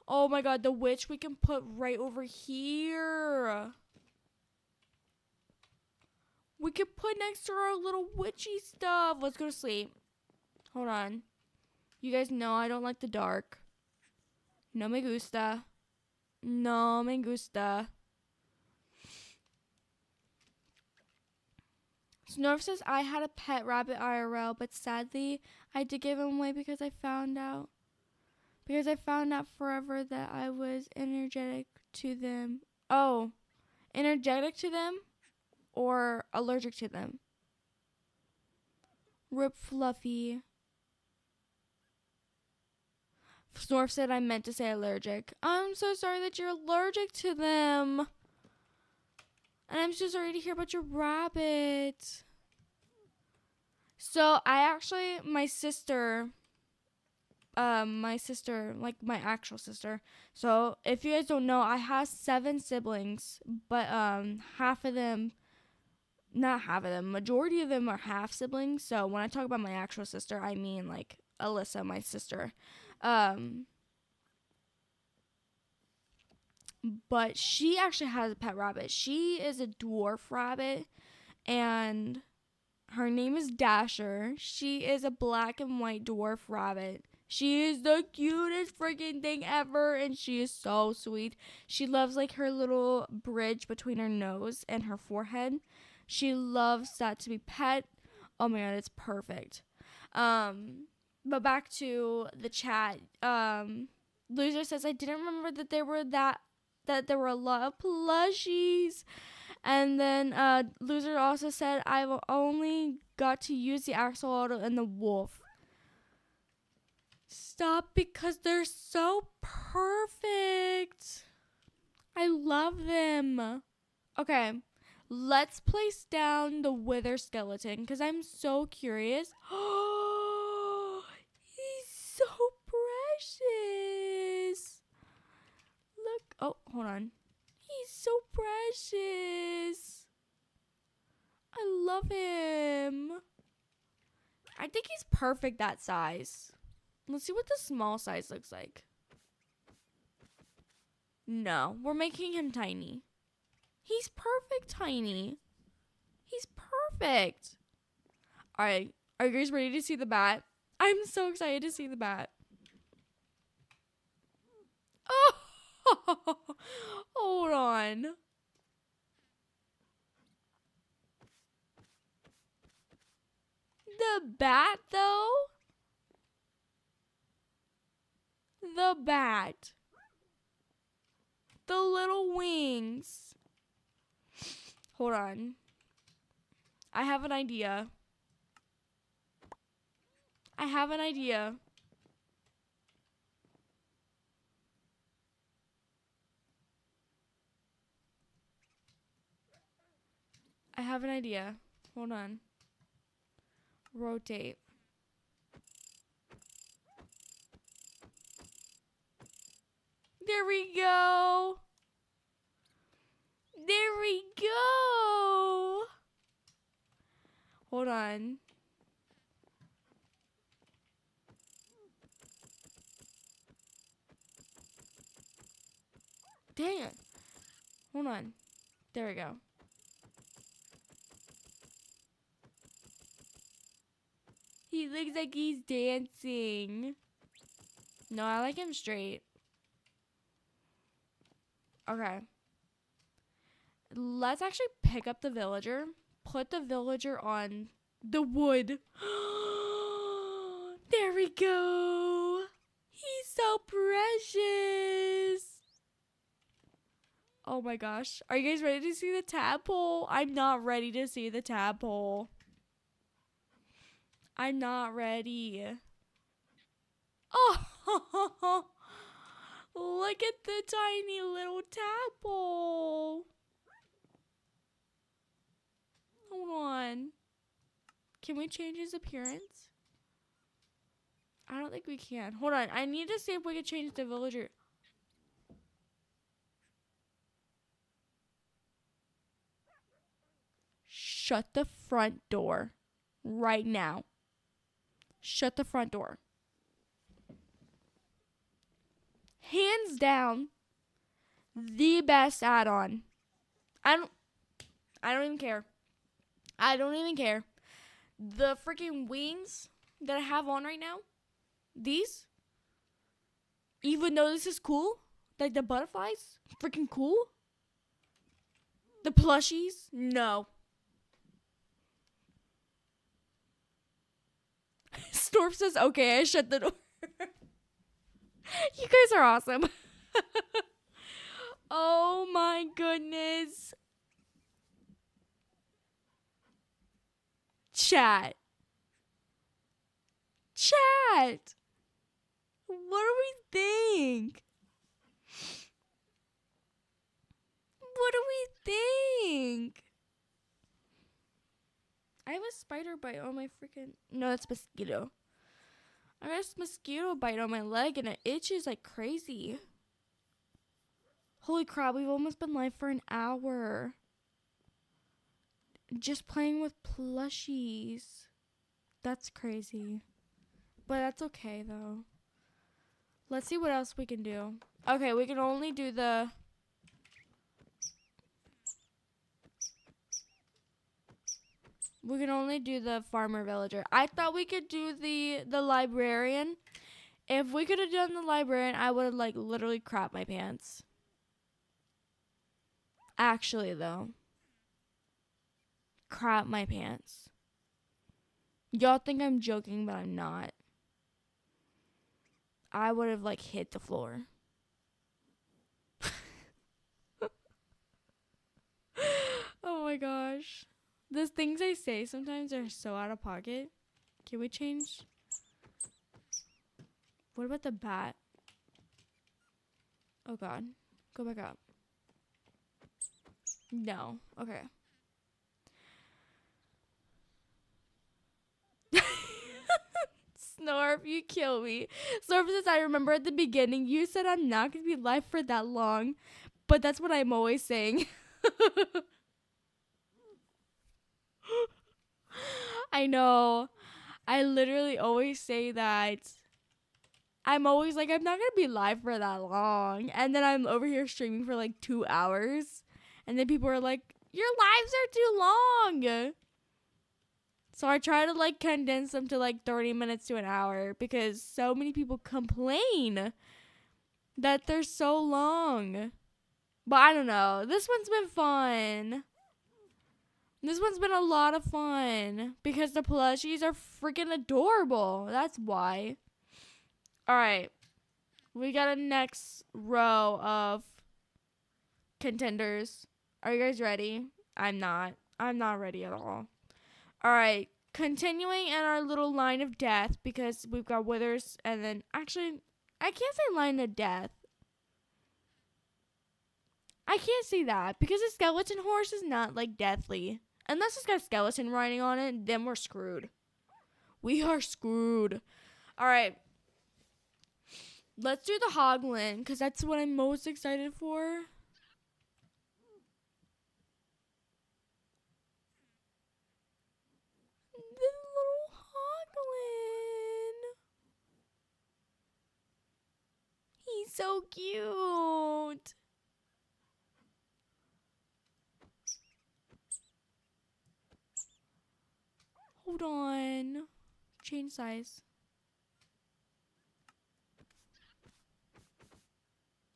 Oh my god, the witch we can put right over here. We could put next to our little witchy stuff. Let's go to sleep. Hold on. You guys know I don't like the dark. No me gusta. No me gusta. Snorf says I had a pet rabbit IRL, but sadly I did give him away because I found out forever that I was energetic to them. Oh, energetic to them or allergic to them? Rip Fluffy. Snorf said I meant to say allergic. I'm so sorry that you're allergic to them. And I'm so sorry to hear about your rabbit. So my sister, like my actual sister. So if you guys don't know, I have 7 siblings, but majority of them are half siblings. So when I talk about my actual sister, I mean like Alyssa, my sister. But she actually has a pet rabbit. She is a dwarf rabbit, and her name is Dasher. She is a black and white dwarf rabbit. She is the cutest freaking thing ever, and she is so sweet. She loves like her little bridge between her nose and her forehead. She loves that to be pet. Oh my god, it's perfect. But back to the chat. Loser says I didn't remember that there were a lot of plushies. And then Loser also said I've only got to use the axolotl and the wolf. Stop, because they're so perfect. I love them. Okay, let's place down the wither skeleton because I'm so curious. Oh, he's so precious. Look. Oh, hold on. He's so precious. I love him. I think he's perfect that size. Let's see what the small size looks like. No, we're making him tiny. He's perfect tiny. He's perfect. All right. Are you guys ready to see the bat? I'm so excited to see the bat. Oh, hold on. The bat, though? The bat. The little wings. Hold on. I have an idea. I have an idea. Hold on. Rotate. There we go. There we go. Hold on. Dang it. Hold on. There we go. He looks like he's dancing. No, I like him straight. Okay. Let's actually pick up the villager. Put the villager on the wood. There we go. He's so precious. Oh my gosh. Are you guys ready to see the tadpole? I'm not ready to see the tadpole. I'm not ready. Oh, look at the tiny little tadpole. Hold on. Can we change his appearance? I don't think we can. Hold on. I need to see if we can change the villager. Shut the front door right now. Shut the front door. Hands down, the best add-on. I don't even care. I don't even care. The freaking wings that I have on right now, these, even though this is cool, like the butterflies, freaking cool. The plushies, no. Storf says, okay, I shut the door. You guys are awesome. Oh my goodness. Chat. What do we think? What do we think? I have a spider bite on my freaking... No, that's mosquito. I got a mosquito bite on my leg and it itches like crazy. Holy crap, we've almost been live for an hour. Just playing with plushies. That's crazy. But that's okay, though. Let's see what else we can do. Okay, we can only do the... We can only do the farmer villager. I thought we could do the librarian. If we could have done the librarian, I would have, like, literally crapped my pants. Actually, though. Crap my pants. Y'all think I'm joking, but I'm not. I would have, like, hit the floor. Oh my gosh. The things I say sometimes are so out of pocket. Can we change? What about the bat? Oh god. Go back up. No. Okay. Snorf, you kill me. Snorf says, I remember at the beginning you said I'm not going to be live for that long. But that's what I'm always saying. I know. I literally always say that. I'm always like, I'm not going to be live for that long. And then I'm over here streaming for like 2 hours. And then people are like, your lives are too long. So I try to like condense them to like 30 minutes to an hour. Because so many people complain that they're so long. But I don't know. This one's been fun. This one's been a lot of fun because the plushies are freaking adorable. That's why. All right. We got a next row of contenders. Are you guys ready? I'm not. I'm not ready at all. All right. Continuing in our little line of death because we've got withers and then actually, I can't say line of death. I can't say that because a skeleton horse is not like deathly. Unless it's got a skeleton riding on it, then we're screwed. We are screwed. All right. Let's do the hoglin because that's what I'm most excited for. The little hoglin. He's so cute. Hold on. Change size.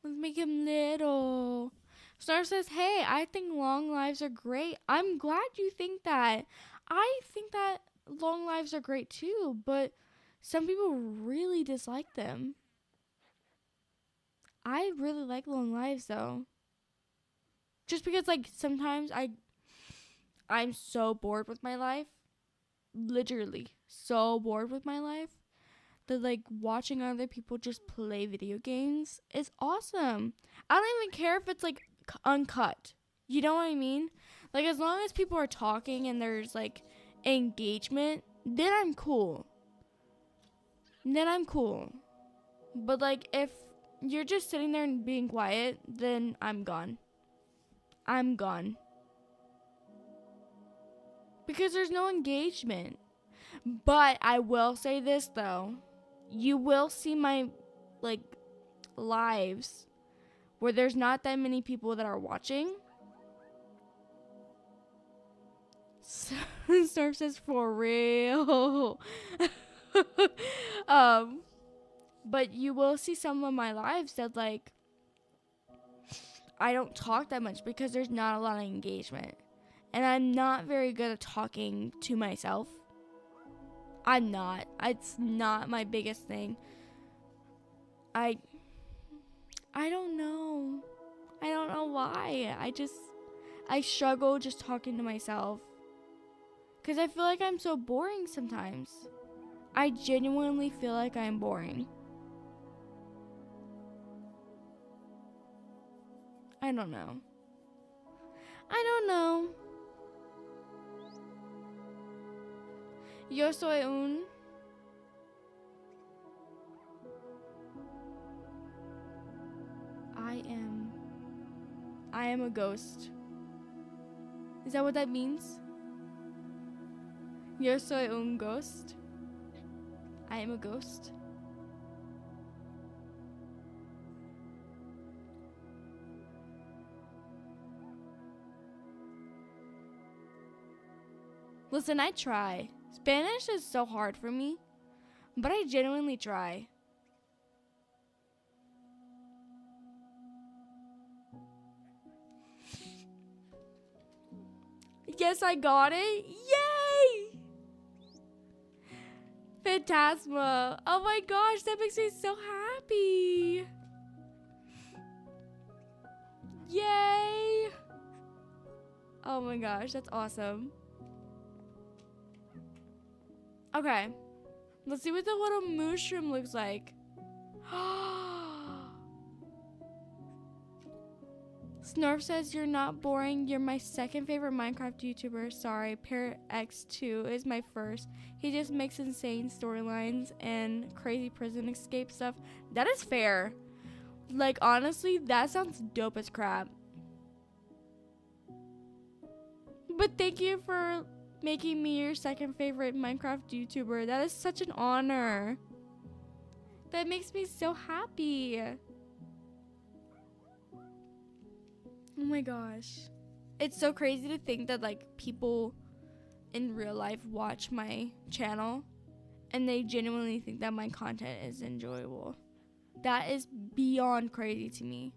Let's make him little. Star says, hey, I think long lives are great. I'm glad you think that. I think that long lives are great too, but some people really dislike them. I really like long lives though. Just because like sometimes I'm so bored with my life. Literally so bored with my life that like watching other people just play video games is awesome. I don't even care if it's like uncut. You know what I mean? Like as long as people are talking and there's like engagement, then I'm cool. But like if you're just sitting there and being quiet, then I'm gone. Because there's no engagement. But I will say this though. You will see my like lives where there's not that many people that are watching. Surf says for real. But you will see some of my lives that like I don't talk that much because there's not a lot of engagement. And I'm not very good at talking to myself. I'm not. It's not my biggest thing. I don't know. I don't know why. I struggle just talking to myself. Because I feel like I'm so boring sometimes. I genuinely feel like I'm boring. I don't know. Yo soy un. I am a ghost. Is that what that means? Yo soy un ghost. I am a ghost. Listen, I try. Spanish is so hard for me, but I genuinely try. Yes, I got it. Yay! Phantasma. Oh my gosh, that makes me so happy. Yay! Oh my gosh, that's awesome. Okay, let's see what the little mushroom looks like. Snorf says, you're not boring. You're my second favorite Minecraft YouTuber. Sorry, Parrot X2 is my first. He just makes insane storylines and crazy prison escape stuff. That is fair. Like, honestly, that sounds dope as crap. But thank you for making me your second favorite Minecraft YouTuber. That is such an honor. That makes me so happy. Oh my gosh. It's so crazy to think that like people in real life watch my channel and they genuinely think that my content is enjoyable. That is beyond crazy to me.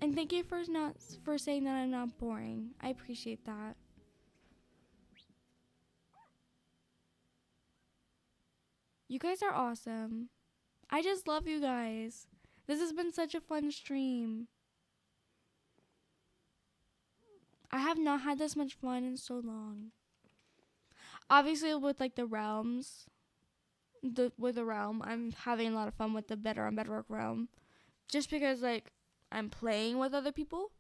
And thank you for saying that I'm not boring. I appreciate that. You guys are awesome. I just love you guys. This has been such a fun stream. I have not had this much fun in so long. Obviously with like the realms, with the realm, I'm having a lot of fun with the Better on Bedrock realm. Just because like I'm playing with other people.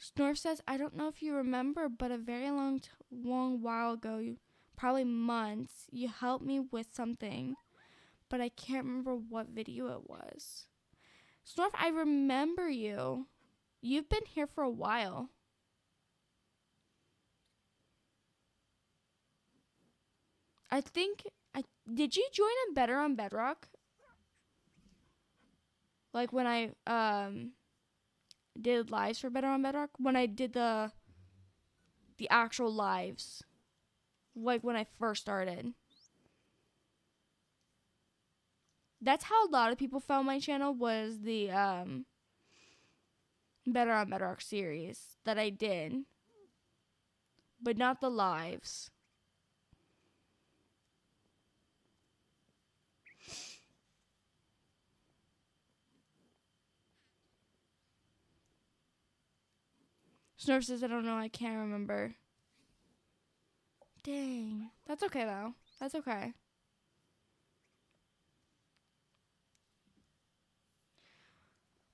Snorf says, I don't know if you remember, but a very long while ago, probably months, you helped me with something, but I can't remember what video it was. Snorf, I remember you. You've been here for a while. I think, did you join a Better on Bedrock? Like when I, did lives for Better on Bedrock? When I did the actual lives. Like when I first started. That's how a lot of people found my channel, was the Better on Bedrock series that I did, but not the lives. Snurf says, I don't know, I can't remember. Dang. That's okay, though. That's okay.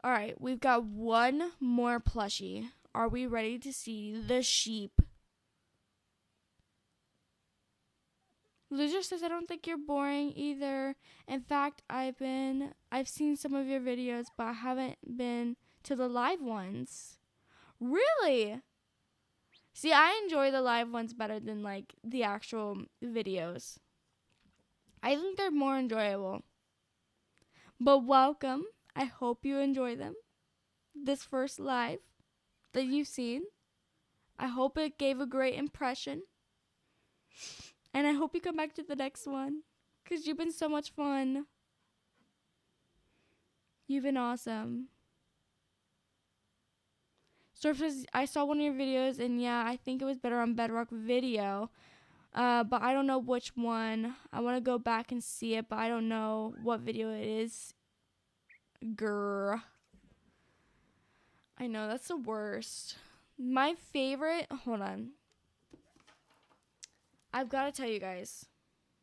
Alright, we've got one more plushie. Are we ready to see the sheep? Loser says, I don't think you're boring either. In fact, I've seen some of your videos, but I haven't been to the live ones. Really? See, I enjoy the live ones better than like the actual videos. I think they're more enjoyable. But welcome. I hope you enjoy them. This first live that you've seen. I hope it gave a great impression. And I hope you come back to the next one, because you've been so much fun. You've been awesome. Surf says, I saw one of your videos, and yeah, I think it was better on Bedrock Video. But I don't know which one. I want to go back and see it, but I don't know what video it is. Grr. I know, that's the worst. My favorite, hold on. I've got to tell you guys.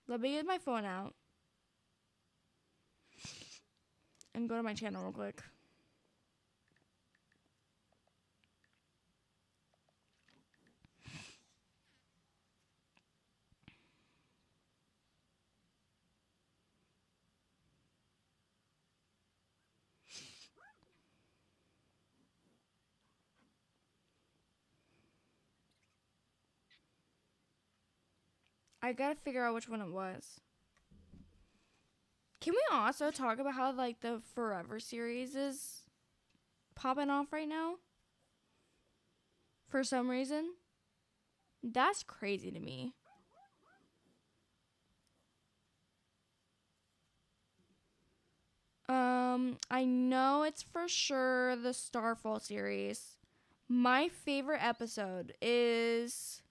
Let me get my phone out and go to my channel real quick. I gotta figure out which one it was. Can we also talk about how like the Forever series is popping off right now? For some reason. That's crazy to me. I know it's for sure the Starfall series. My favorite episode is,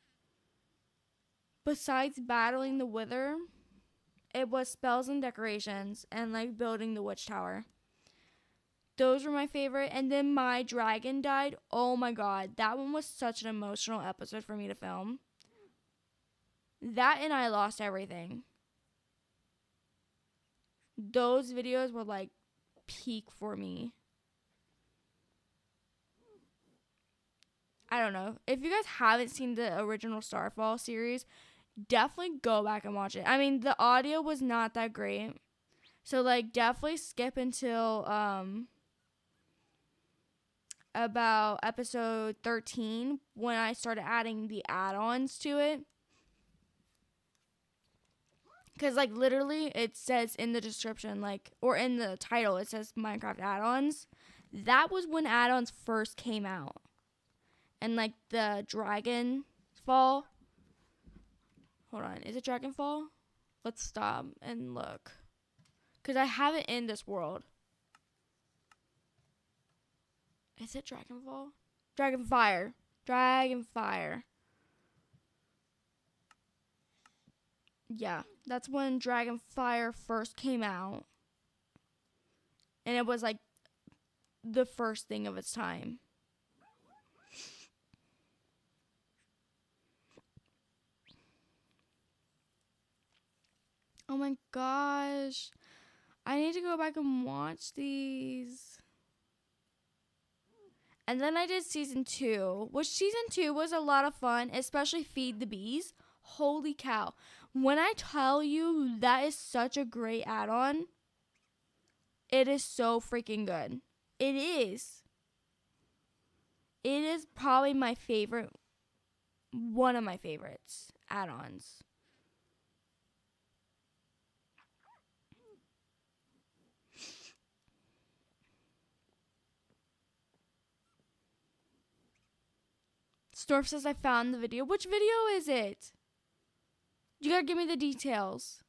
besides battling the Wither, it was spells and decorations and like building the witch tower. Those were my favorite. And then my dragon died. Oh my god, that one was such an emotional episode for me to film. That and I lost everything. Those videos were like peak for me. I don't know. If you guys haven't seen the original Starfall series, definitely go back and watch it. I mean, the audio was not that great. So like definitely skip until about episode 13 when I started adding the add-ons to it. Because like literally it says in the description, like, or in the title, it says Minecraft add-ons. That was when add-ons first came out. And like the Dragon Fall. Hold on, is it Dragonfall? Let's stop and look. Because I have it in this world. Is it Dragonfall? Dragonfire. Dragonfire. Yeah, that's when Dragonfire first came out. And it was like the first thing of its time. Oh my gosh. I need to go back and watch these. And then I did season 2, which season 2 was a lot of fun, especially Feed the Bees. Holy cow. When I tell you that is such a great add-on, it is so freaking good. It is. It is probably my favorite, one of my favorites add-ons. Storf says I found the video. Which video is it? You gotta give me the details.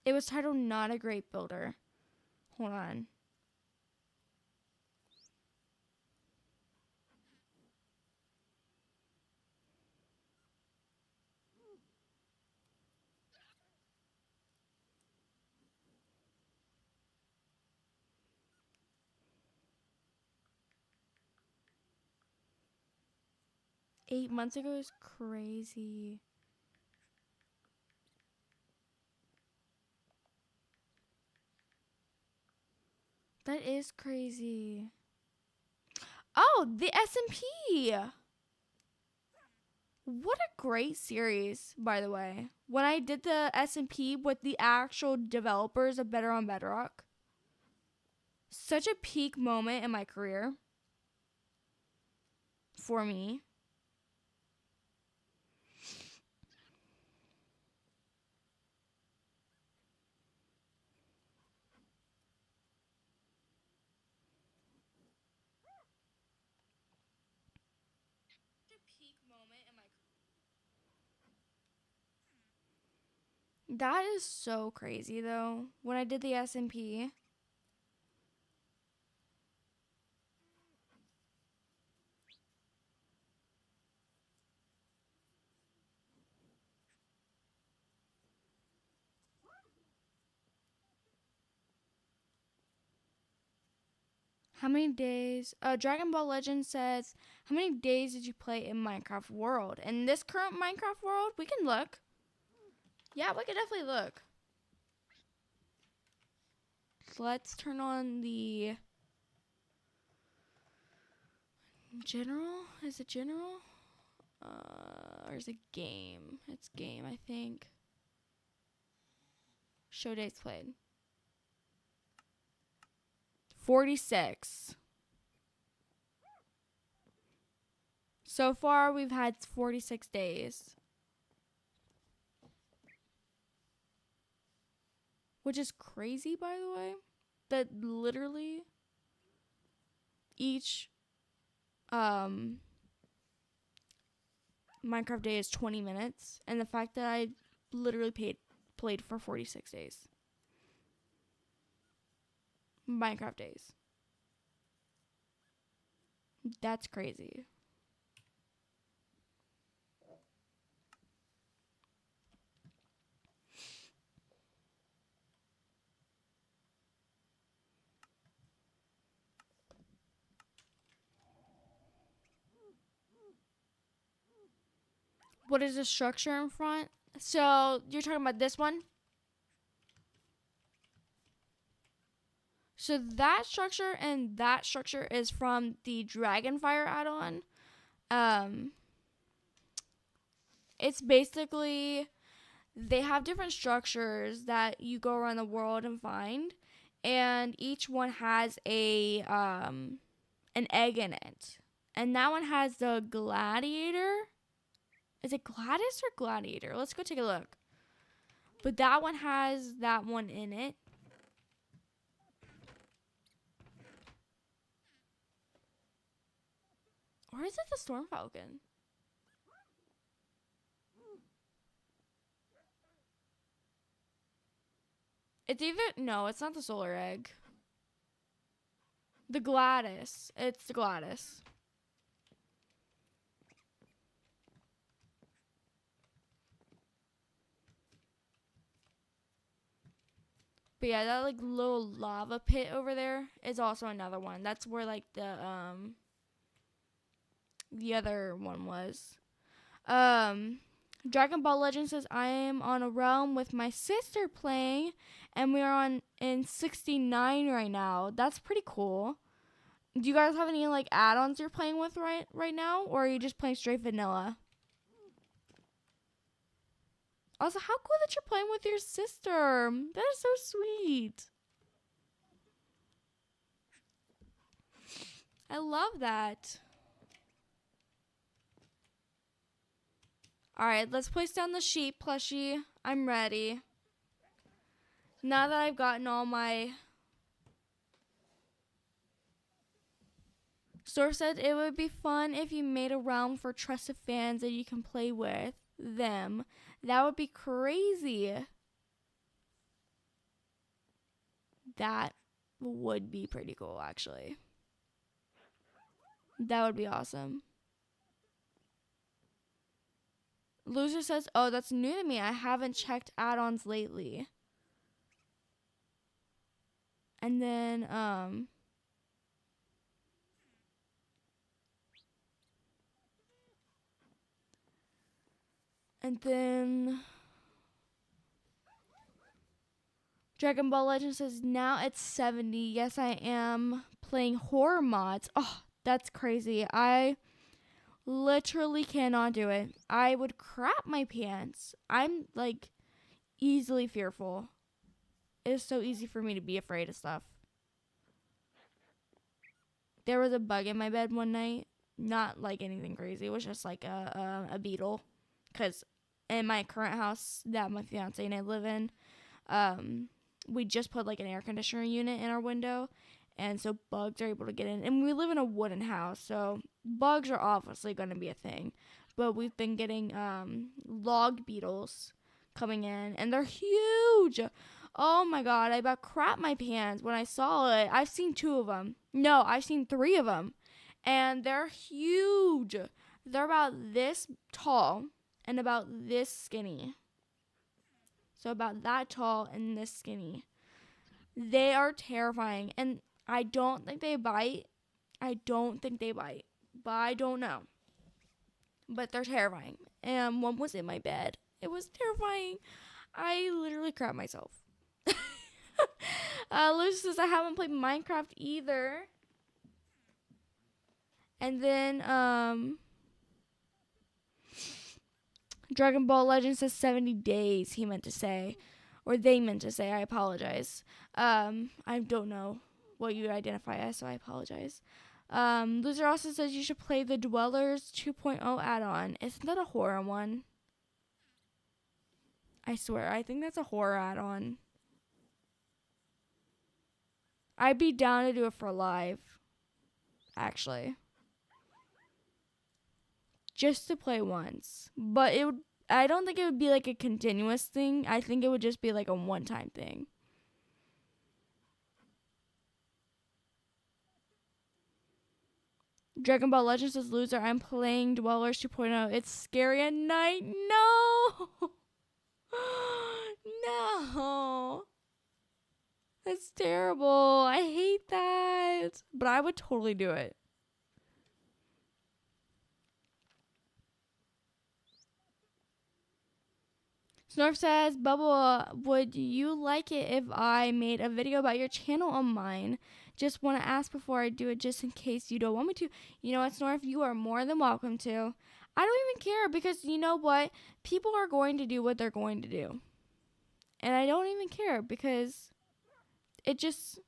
It was titled Not a Great Builder. Hold on. Eight months ago is crazy. That is crazy. Oh, the SMP. What a great series, by the way. When I did the SMP with the actual developers of Better on Bedrock, such a peak moment in my career for me. That is so crazy, though. When I did the SMP, how many days? Dragon Ball Legend says, how many days did you play in Minecraft World? In this current Minecraft World, we can look. Yeah, we can definitely look. So let's turn on the general. Is it general? Or is it game? It's game, I think. Show dates played. 46. So far, we've had 46 days. Which is crazy, by the way. That literally each Minecraft day is 20 minutes. And the fact that I literally played for 46 days. Minecraft days. That's crazy. What is the structure in front? So you're talking about this one? So that structure and that structure is from the Dragonfire add-on. It's basically, they have different structures that you go around the world and find, and each one has a an egg in it. And that one has the gladiator. Is it Gladys or Gladiator? Let's go take a look. But that one has that one in it. Or is it the Storm Falcon? It's either... No, it's not the Solar Egg. The Gladys. It's the Gladys. But yeah, that like little lava pit over there is also another one. That's where like the other one was. Dragon Ball Legend says I am on a realm with my sister playing, and we are on in 69 right now. That's pretty cool. Do you guys have any like add-ons you're playing with right now, or are you just playing straight vanilla? Also, how cool that you're playing with your sister. That is so sweet. I love that. Alright, let's place down the sheep plushie. I'm ready. Now that I've gotten all my... Storf said it would be fun if you made a realm for trusted fans that you can play with them. That would be crazy. that would be pretty cool, actually. That would be awesome. Loser says, oh, that's new to me. I haven't checked add-ons lately. And then, Dragon Ball Legend says, now it's 70. Yes, I am playing horror mods. Oh, that's crazy. I literally cannot do it. I would crap my pants. I'm like easily fearful. It is so easy for me to be afraid of stuff. There was a bug in my bed one night. Not like anything crazy. It was just like a beetle. Because in my current house that my fiance and I live in, we just put like an air conditioner unit in our window. And so bugs are able to get in. And we live in a wooden house. So bugs are obviously going to be a thing. But we've been getting log beetles coming in. And they're huge. Oh my god, I about crap my pants when I saw it. I've seen 2 of them. No, I've seen 3 of them. And they're huge. They're about this tall and about this skinny. So about that tall and this skinny. They are terrifying. And I don't think they bite. But I don't know. But they're terrifying. And one was in my bed. It was terrifying. I literally crapped myself. Lucy says, I haven't played Minecraft either. And then, Dragon Ball Legend says 70 days, he meant to say. Or they meant to say, I apologize. I don't know what you identify as, so I apologize. Loser also says you should play the Dwellers 2.0 add-on. Isn't that a horror one? I swear, I think that's a horror add-on. I'd be down to do it for live, actually. Just to play once. But I don't think it would be like a continuous thing. I think it would just be like a one-time thing. Dragon Ball Legends says, loser, I'm playing Dwellers 2.0. It's scary at night. No! No! That's terrible. I hate that. But I would totally do it. Snorf says, Bubble, would you like it if I made a video about your channel on mine? Just want to ask before I do it, just in case you don't want me to. You know what, Snorf? You are more than welcome to. I don't even care because you know what? People are going to do what they're going to do. And I don't even care because it just,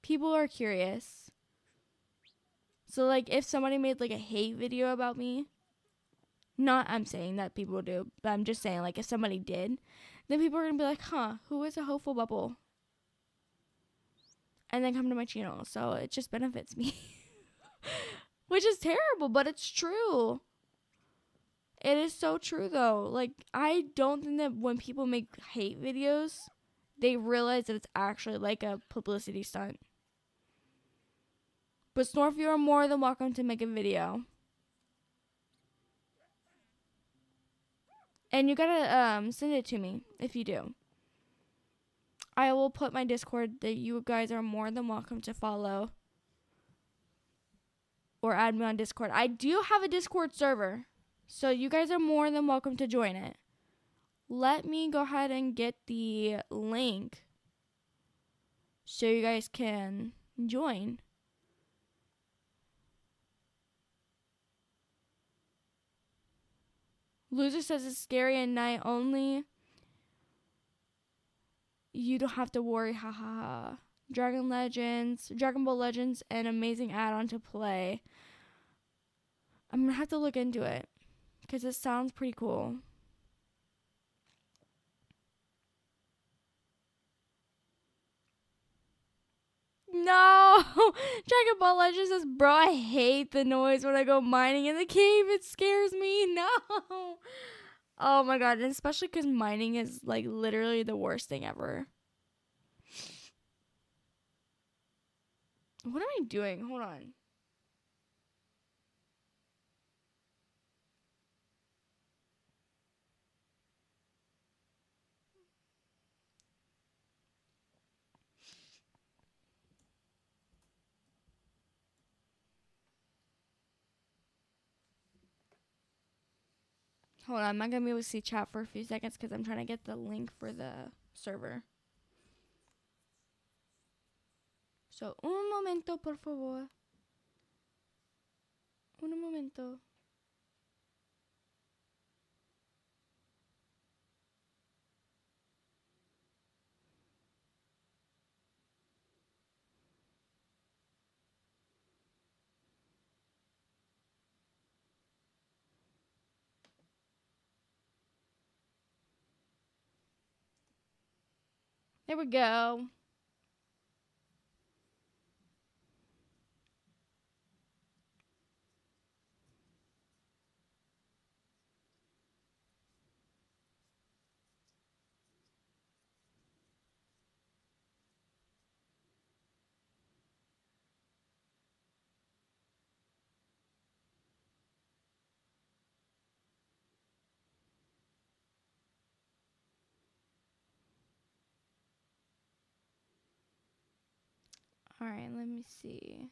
people are curious. So like if somebody made like a hate video about me, not I'm saying that people do, but I'm just saying like if somebody did, then people are going to be like, huh, who is a hopeful bubble? And then come to my channel. So it just benefits me. Which is terrible, but it's true. It is so true though. Like I don't think that when people make hate videos, they realize that it's actually like a publicity stunt. But Snorf, you are more than welcome to make a video. And you gotta send it to me if you do. I will put my Discord that you guys are more than welcome to follow. Or add me on Discord. I do have a Discord server. So you guys are more than welcome to join it. Let me go ahead and get the link so you guys can join. Loser says it's scary at night only. You don't have to worry, haha. Dragon Ball Legends, an amazing add-on to play. I'm gonna have to look into it because it sounds pretty cool. No! Dragon Ball Legends says, bro, I hate the noise when I go mining in the cave. It scares me. No! Oh my god, and especially because mining is like literally the worst thing ever. What am I doing? Hold on. Hold on. I'm not going to be able to see chat for a few seconds because I'm trying to get the link for the server. So, un momento, por favor. Un momento. There we go. All right, let me see.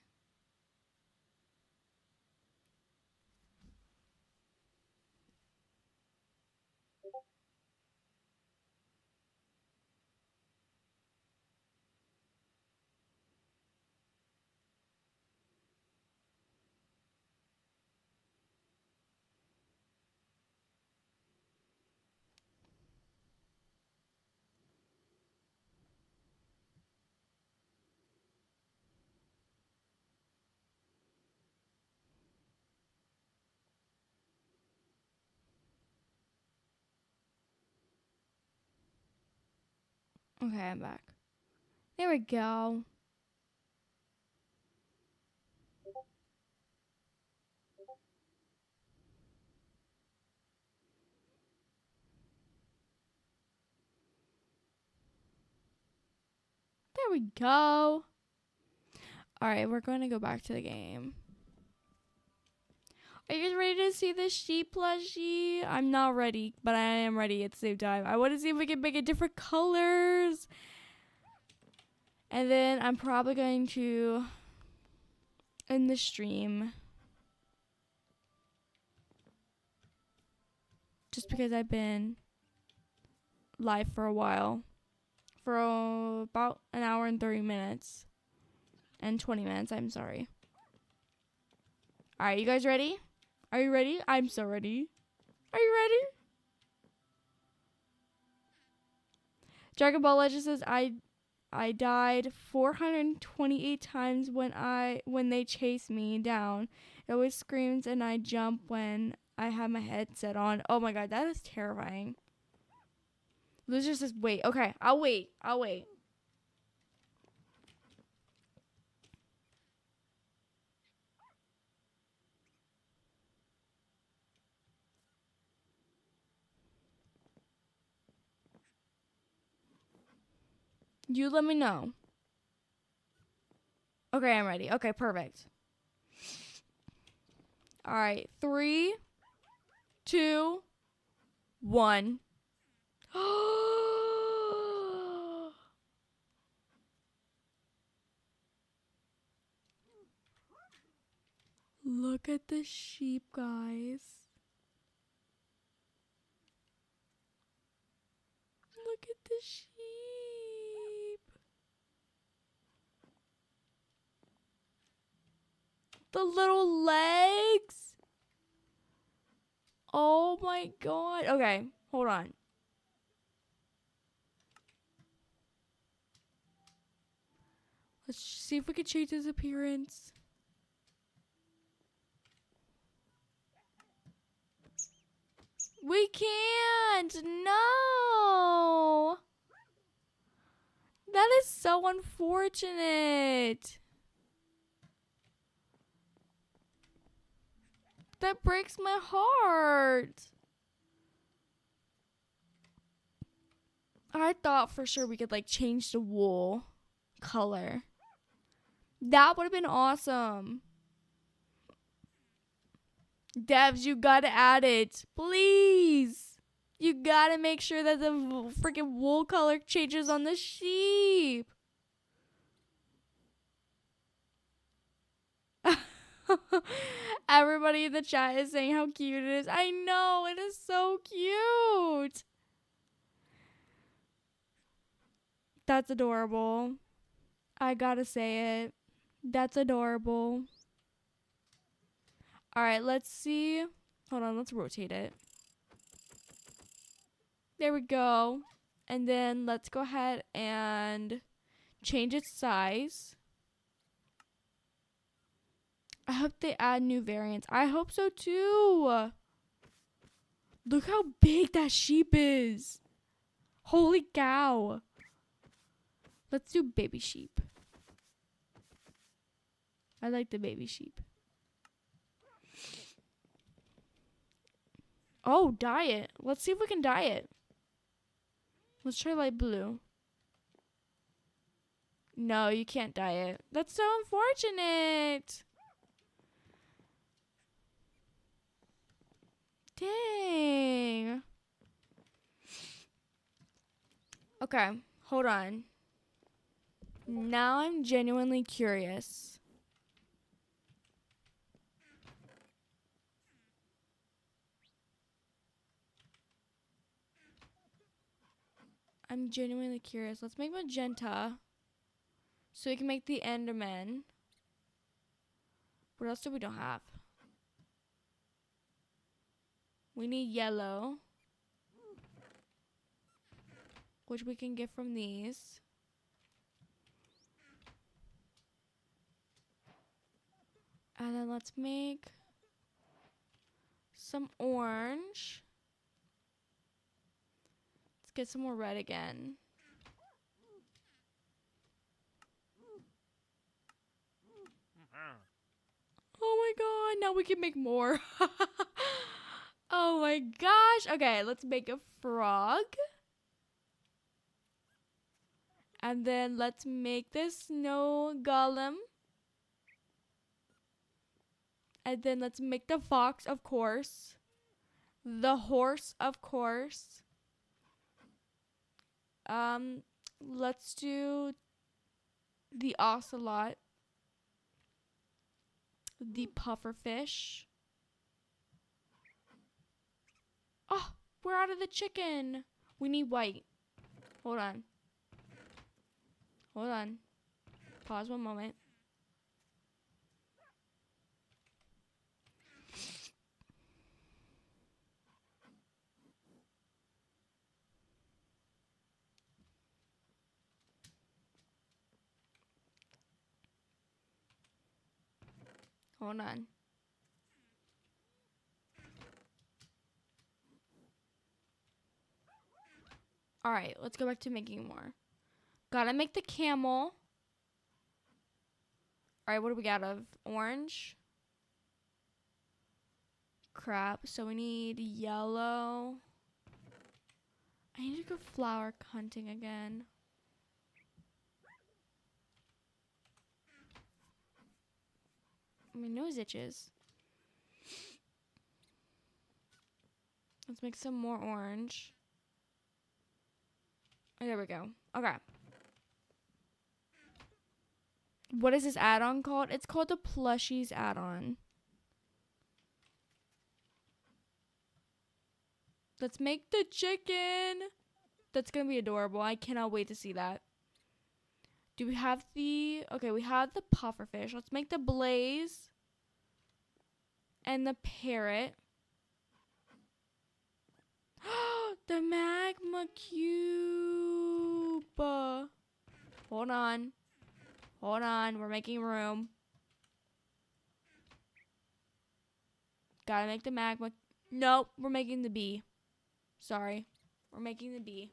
Okay, I'm back. There we go. There we go. All right, we're going to go back to the game. Are you guys ready to see the sheep plushie? I'm not ready, but I am ready at the same time. I want to see if we can make it different colors. And then I'm probably going to end the stream. Just because I've been live for a while. For about an hour and 30 minutes. And 20 minutes, I'm sorry. Alright, you guys ready? Are you ready? I'm so ready. Are you ready? Dragon Ball Legend says I died 428 times when they chase me down. It always screams and I jump when I have my headset on. Oh my god, that is terrifying. Loser says wait. Okay, I'll wait. You let me know. Okay, I'm ready. Okay, perfect. All right, 3, 2, 1. Look at the sheep, guys. Look at the sheep. The little legs. Oh my god. Okay, hold on. Let's see if we can change his appearance. We can't. No. That is so unfortunate. That breaks my heart. I thought for sure we could like change the wool color. That would have been awesome. Devs, you gotta add it. Please. You gotta make sure that the freaking wool color changes on the sheep. Everybody in the chat is saying how cute it is. I know, it is so cute. That's adorable. I gotta say it. That's adorable. Alright, let's see. Hold on, let's rotate it. There we go. And then let's go ahead and change its size. I hope they add new variants. I hope so too. Look how big that sheep is. Holy cow. Let's do baby sheep. I like the baby sheep. Oh, dye it. Let's see if we can dye it. Let's try light blue. No, you can't dye it. That's so unfortunate. Dang. Okay, hold on. Now I'm genuinely curious. I'm genuinely curious. Let's make magenta. So we can make the Enderman. What else do we don't have? We need yellow. Which we can get from these. And then let's make some orange. Let's get some more red again. Oh my god, now we can make more. Oh my gosh. Okay, let's make a frog. And then let's make this snow golem. And then let's make the fox, of course. The horse, of course. Let's do the ocelot. The pufferfish. Oh, we're out of the chicken. We need white. Hold on. Hold on. Pause one moment. Hold on. Alright, let's go back to making more. Gotta make the camel. Alright, what do we got of orange? Crap, so we need yellow. I need to go flower hunting again. My nose itches. Let's make some more orange. Oh, there we go. Okay. What is this add-on called? It's called the Plushies add-on. Let's make the chicken. That's going to be adorable. I cannot wait to see that. Do we have the... Okay, we have the pufferfish. Let's make the blaze. And the parrot. The magma cube. Hold on. Hold on. We're making room. Gotta make the magma. Nope. We're making the bee. Sorry. We're making the bee.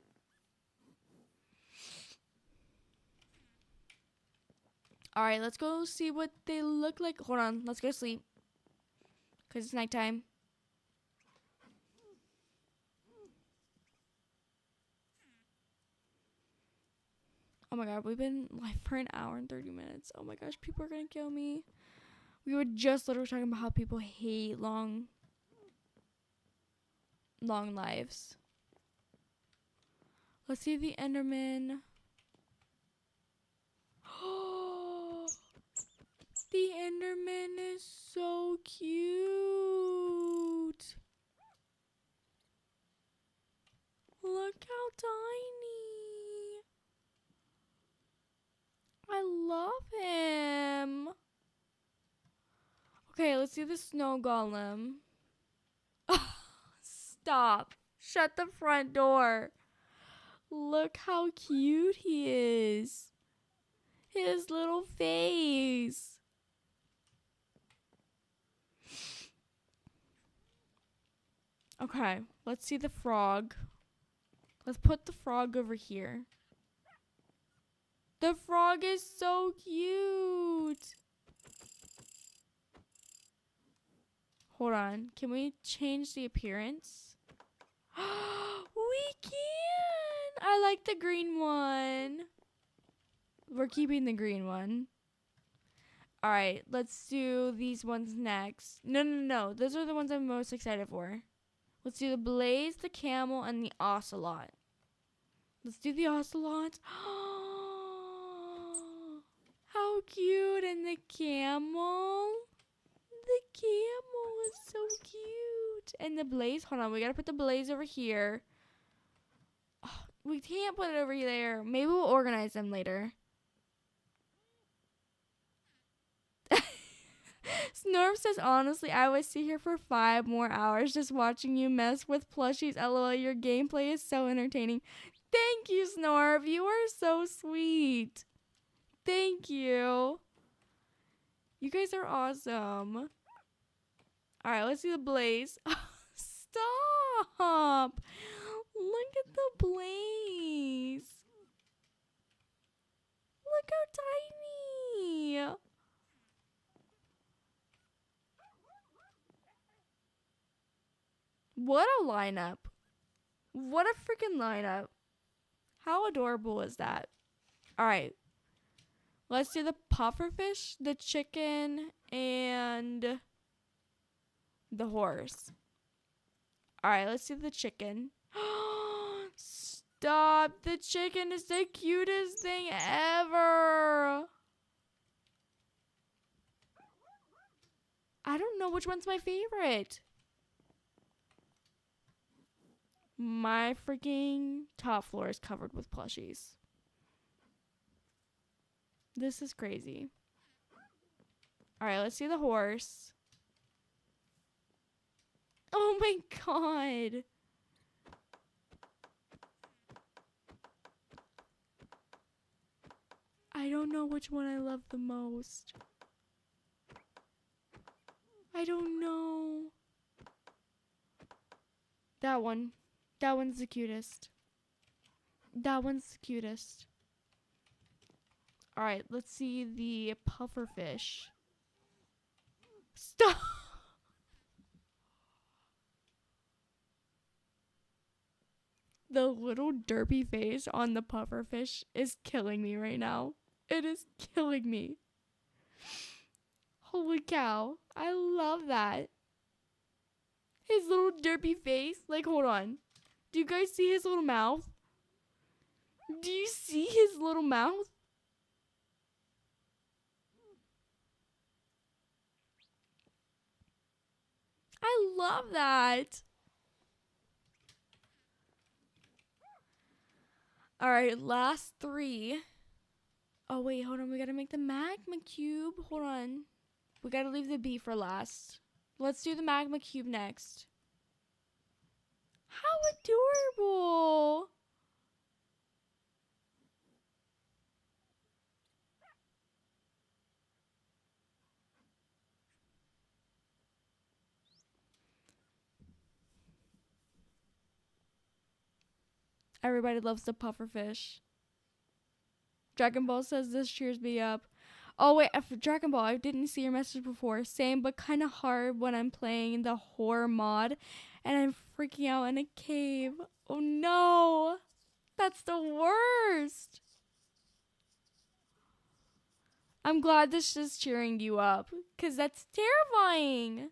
Alright, let's go see what they look like. Hold on. Let's go sleep. Because it's nighttime. Oh my god, we've been live for an hour and 30 minutes. Oh my gosh, people are gonna kill me. We were just literally talking about how people hate long lives. Let's see the Enderman. The Enderman is so cute. Look how tiny. I love him. Okay, let's see the snow golem. Stop. Shut the front door. Look how cute he is. His little face. Okay, let's see the frog. Let's put the frog over here. The frog is so cute. Hold on. Can we change the appearance? We can. I like the green one. We're keeping the green one. All right, let's do these ones next. No. Those are the ones I'm most excited for. Let's do the blaze, the camel, and the ocelot. Let's do the ocelot. How cute. And the camel. The camel is so cute. And the blaze. Hold on. We got to put the blaze over here. Oh, we can't put it over there. Maybe we'll organize them later. Snorf says, honestly, I would sit here for 5 more hours just watching you mess with plushies. LOL, your gameplay is so entertaining. Thank you, Snorf. You are so sweet. Thank you. You guys are awesome. All right, let's see the blaze. Stop. Look at the blaze. Look how tiny. What a lineup. What a freaking lineup. How adorable is that? All right. Let's do the pufferfish, the chicken, and the horse. All right, let's do the chicken. Stop. The chicken is the cutest thing ever. I don't know which one's my favorite. My freaking top floor is covered with plushies. This is crazy. All right, let's see the horse. Oh my god. I don't know which one I love the most. I don't know. That one. That one's the cutest. That one's the cutest. All right, let's see the pufferfish. Stop. The little derpy face on the pufferfish is killing me right now. It is killing me. Holy cow. I love that. His little derpy face. Like, hold on. Do you guys see his little mouth? Do you see his little mouth? I love that. All right, last 3. Oh, wait, hold on. We got to make the magma cube. Hold on. We got to leave the bee for last. Let's do the magma cube next. How adorable. Everybody loves the pufferfish. Dragon Ball says this cheers me up. Oh, wait, for Dragon Ball, I didn't see your message before. Same, but kind of hard when I'm playing the horror mod and I'm freaking out in a cave. Oh, no. That's the worst. I'm glad this is cheering you up, because that's terrifying.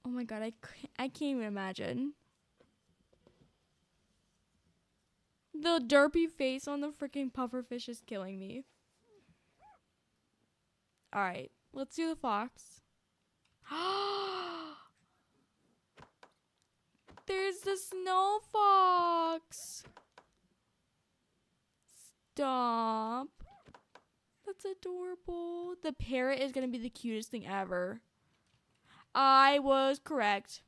Oh my god, I can't even imagine. The derpy face on the freaking pufferfish is killing me. Alright, let's do the fox. There's the snow fox. Stop. That's adorable. The parrot is going to be the cutest thing ever. I was correct.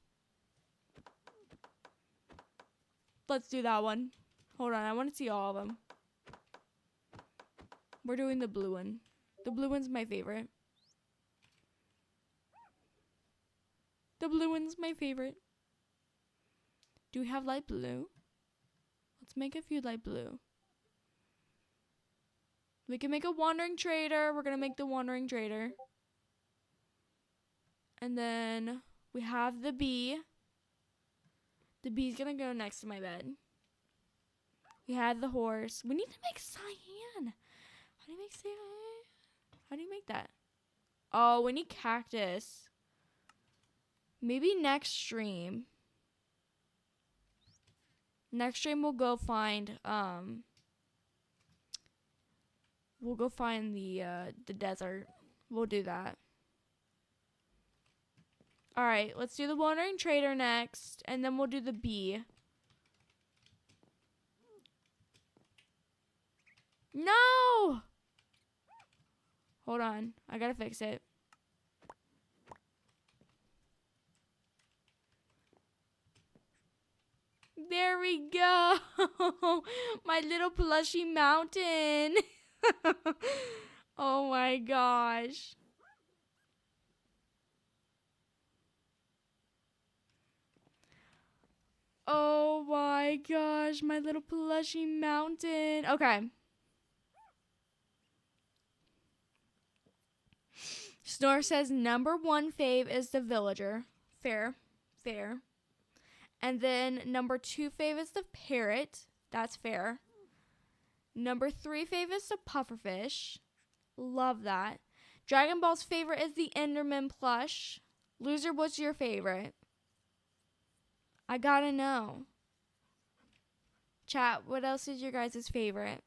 Let's do that one. Hold on, I want to see all of them. We're doing the blue one. The blue one's my favorite. The blue one's my favorite. Do we have light blue? Let's make a few light blue. We can make a wandering trader. We're going to make the wandering trader. And then we have the bee. The bee's going to go next to my bed. We had the horse. We need to make cyan. How do you make cyan? How do you make that? Oh, we need cactus. Maybe next stream. Next stream we'll go find the desert. We'll do that. All right, let's do the wandering trader next, and then we'll do the bee. No! Hold on. I gotta fix it. There we go. My little plushy mountain. Oh my gosh. Oh my gosh. My little plushy mountain. Okay. Snore says number 1 fave is the villager. Fair. Fair. And then number 2 fave is the parrot. That's fair. Number 3 fave is the pufferfish. Love that. Dragon Ball's favorite is the Enderman plush. Loser, what's your favorite? I gotta know. Chat, what else is your guys' favorite?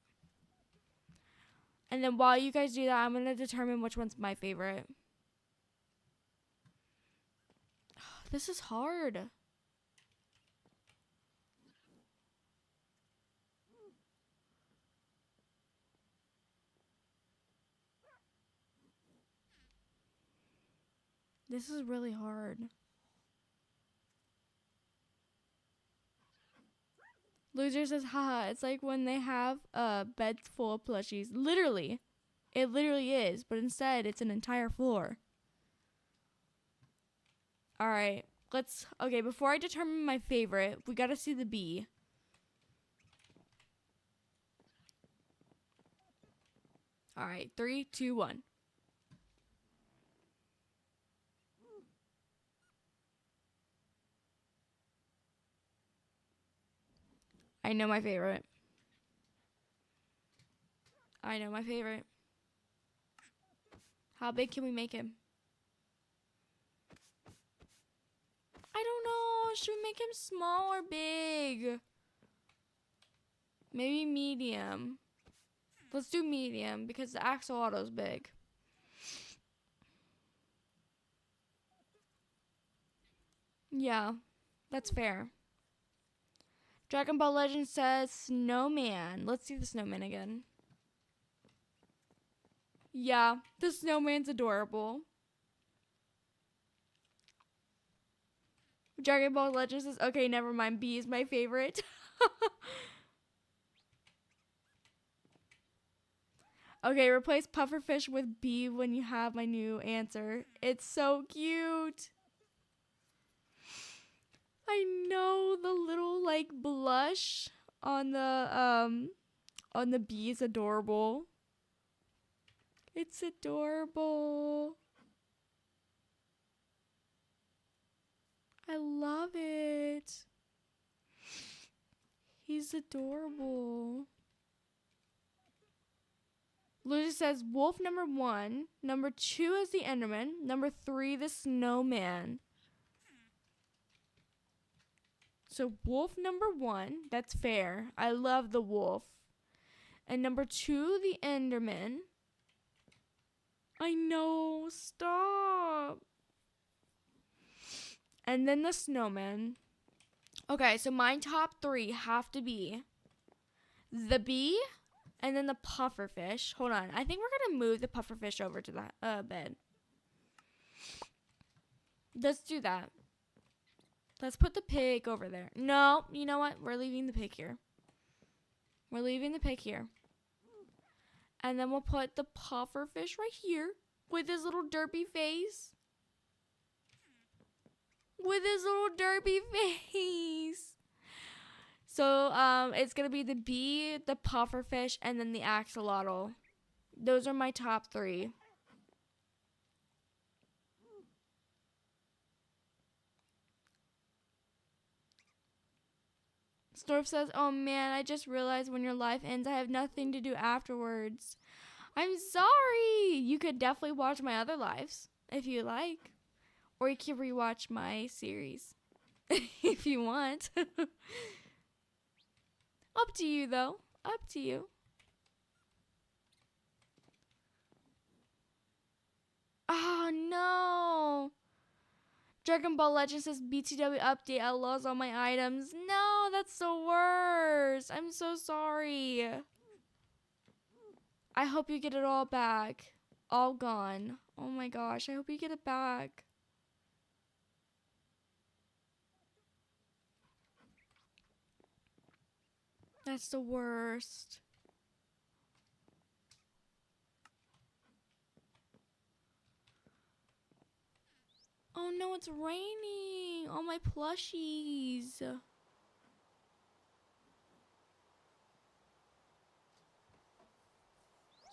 And then while you guys do that, I'm gonna determine which one's my favorite. This is hard. This is really hard. Loser says, haha, it's like when they have a bed full of plushies. Literally. It literally is, but instead it's an entire floor. Alright, okay, before I determine my favorite, we gotta see the bee. Alright, 3, 2, 1. I know my favorite. I know my favorite. How big can we make him? I don't know. Should we make him small or big? Maybe medium. Let's do medium because the axolotl's big. Yeah, that's fair. Dragon Ball Legend says snowman. Let's see the snowman again. Yeah, the snowman's adorable. Dragon Ball Legend says, okay, never mind. B is my favorite. Okay, replace pufferfish with B when you have my new answer. It's so cute. I know the little like blush on the bee is adorable. It's adorable. I love it. He's adorable. Lucy says wolf number 1. Number 2 is the Enderman. Number 3, the snowman. So wolf number 1, that's fair. I love the wolf. And number 2, the Enderman. I know, stop. And then the snowman. Okay, so my top 3 have to be the bee and then the pufferfish. Hold on, I think we're gonna move the pufferfish over to the bed. Let's do that. Let's put the pig over there. No, you know what? We're leaving the pig here. We're leaving the pig here. And then we'll put the pufferfish right here with his little derpy face. With his little derpy face. So, it's going to be the bee, the pufferfish, and then the axolotl. Those are my top 3. Storf says, oh man, I just realized when your life ends, I have nothing to do afterwards. I'm sorry. You could definitely watch my other lives if you like. Or you can rewatch my series if you want. Up to you, though. Up to you. Oh, no. Dragon Ball Legends says BTW update. I lost all my items. No, that's the worst. I'm so sorry. I hope you get it all back. All gone. Oh my gosh. I hope you get it back. That's the worst. Oh no, it's raining. All my plushies.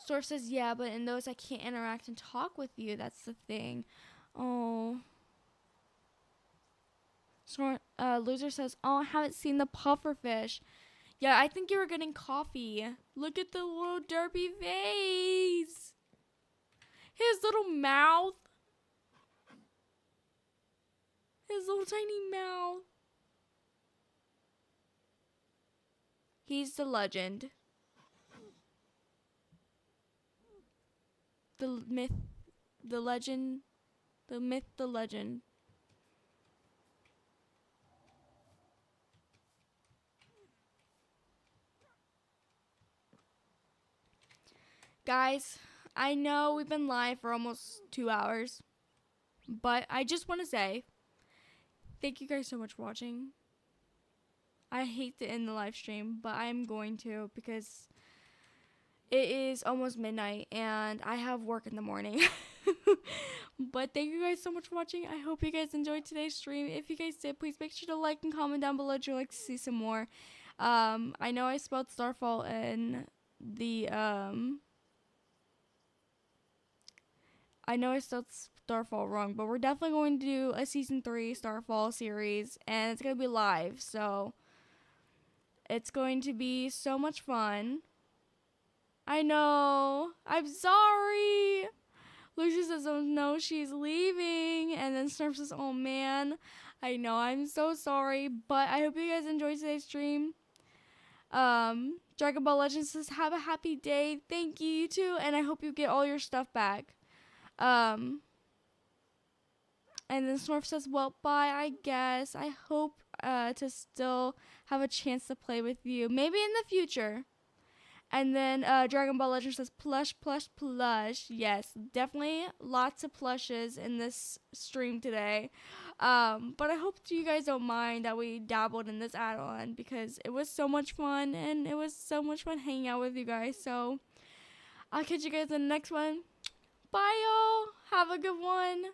Storf says, yeah, but in those I can't interact and talk with you. That's the thing. Oh. Loser says, oh, I haven't seen the pufferfish. Yeah, I think you were getting coffee. Look at the little derpy face. His little mouth. His little tiny mouth. He's the legend. The myth, the legend, the myth, the legend. Guys, I know we've been live for almost 2 hours, but I just want to say thank you guys so much for watching. I hate to end the live stream, but I'm going to because it is almost midnight and I have work in the morning. But thank you guys so much for watching. I hope you guys enjoyed today's stream. If you guys did, please make sure to like and comment down below if you'd like to see some more. I know I spelled Starfall in the I know I spelled Starfall wrong, but we're definitely going to do a season 3 Starfall series, and it's going to be live, so it's going to be so much fun. I know. I'm sorry. Lucy says, oh no, she's leaving. And then Snurf says, oh man. I know, I'm so sorry, but I hope you guys enjoyed today's stream. Dragon Ball Legends says, have a happy day. Thank you, you too, and I hope you get all your stuff back. And then Snorf says, well, bye, I guess. I hope to still have a chance to play with you. Maybe in the future. And then Dragon Ball Legend says, plush, plush, plush. Yes, definitely lots of plushes in this stream today. But I hope you guys don't mind that we dabbled in this add-on because it was so much fun. And it was so much fun hanging out with you guys. So I'll catch you guys in the next one. Bye, y'all. Have a good one.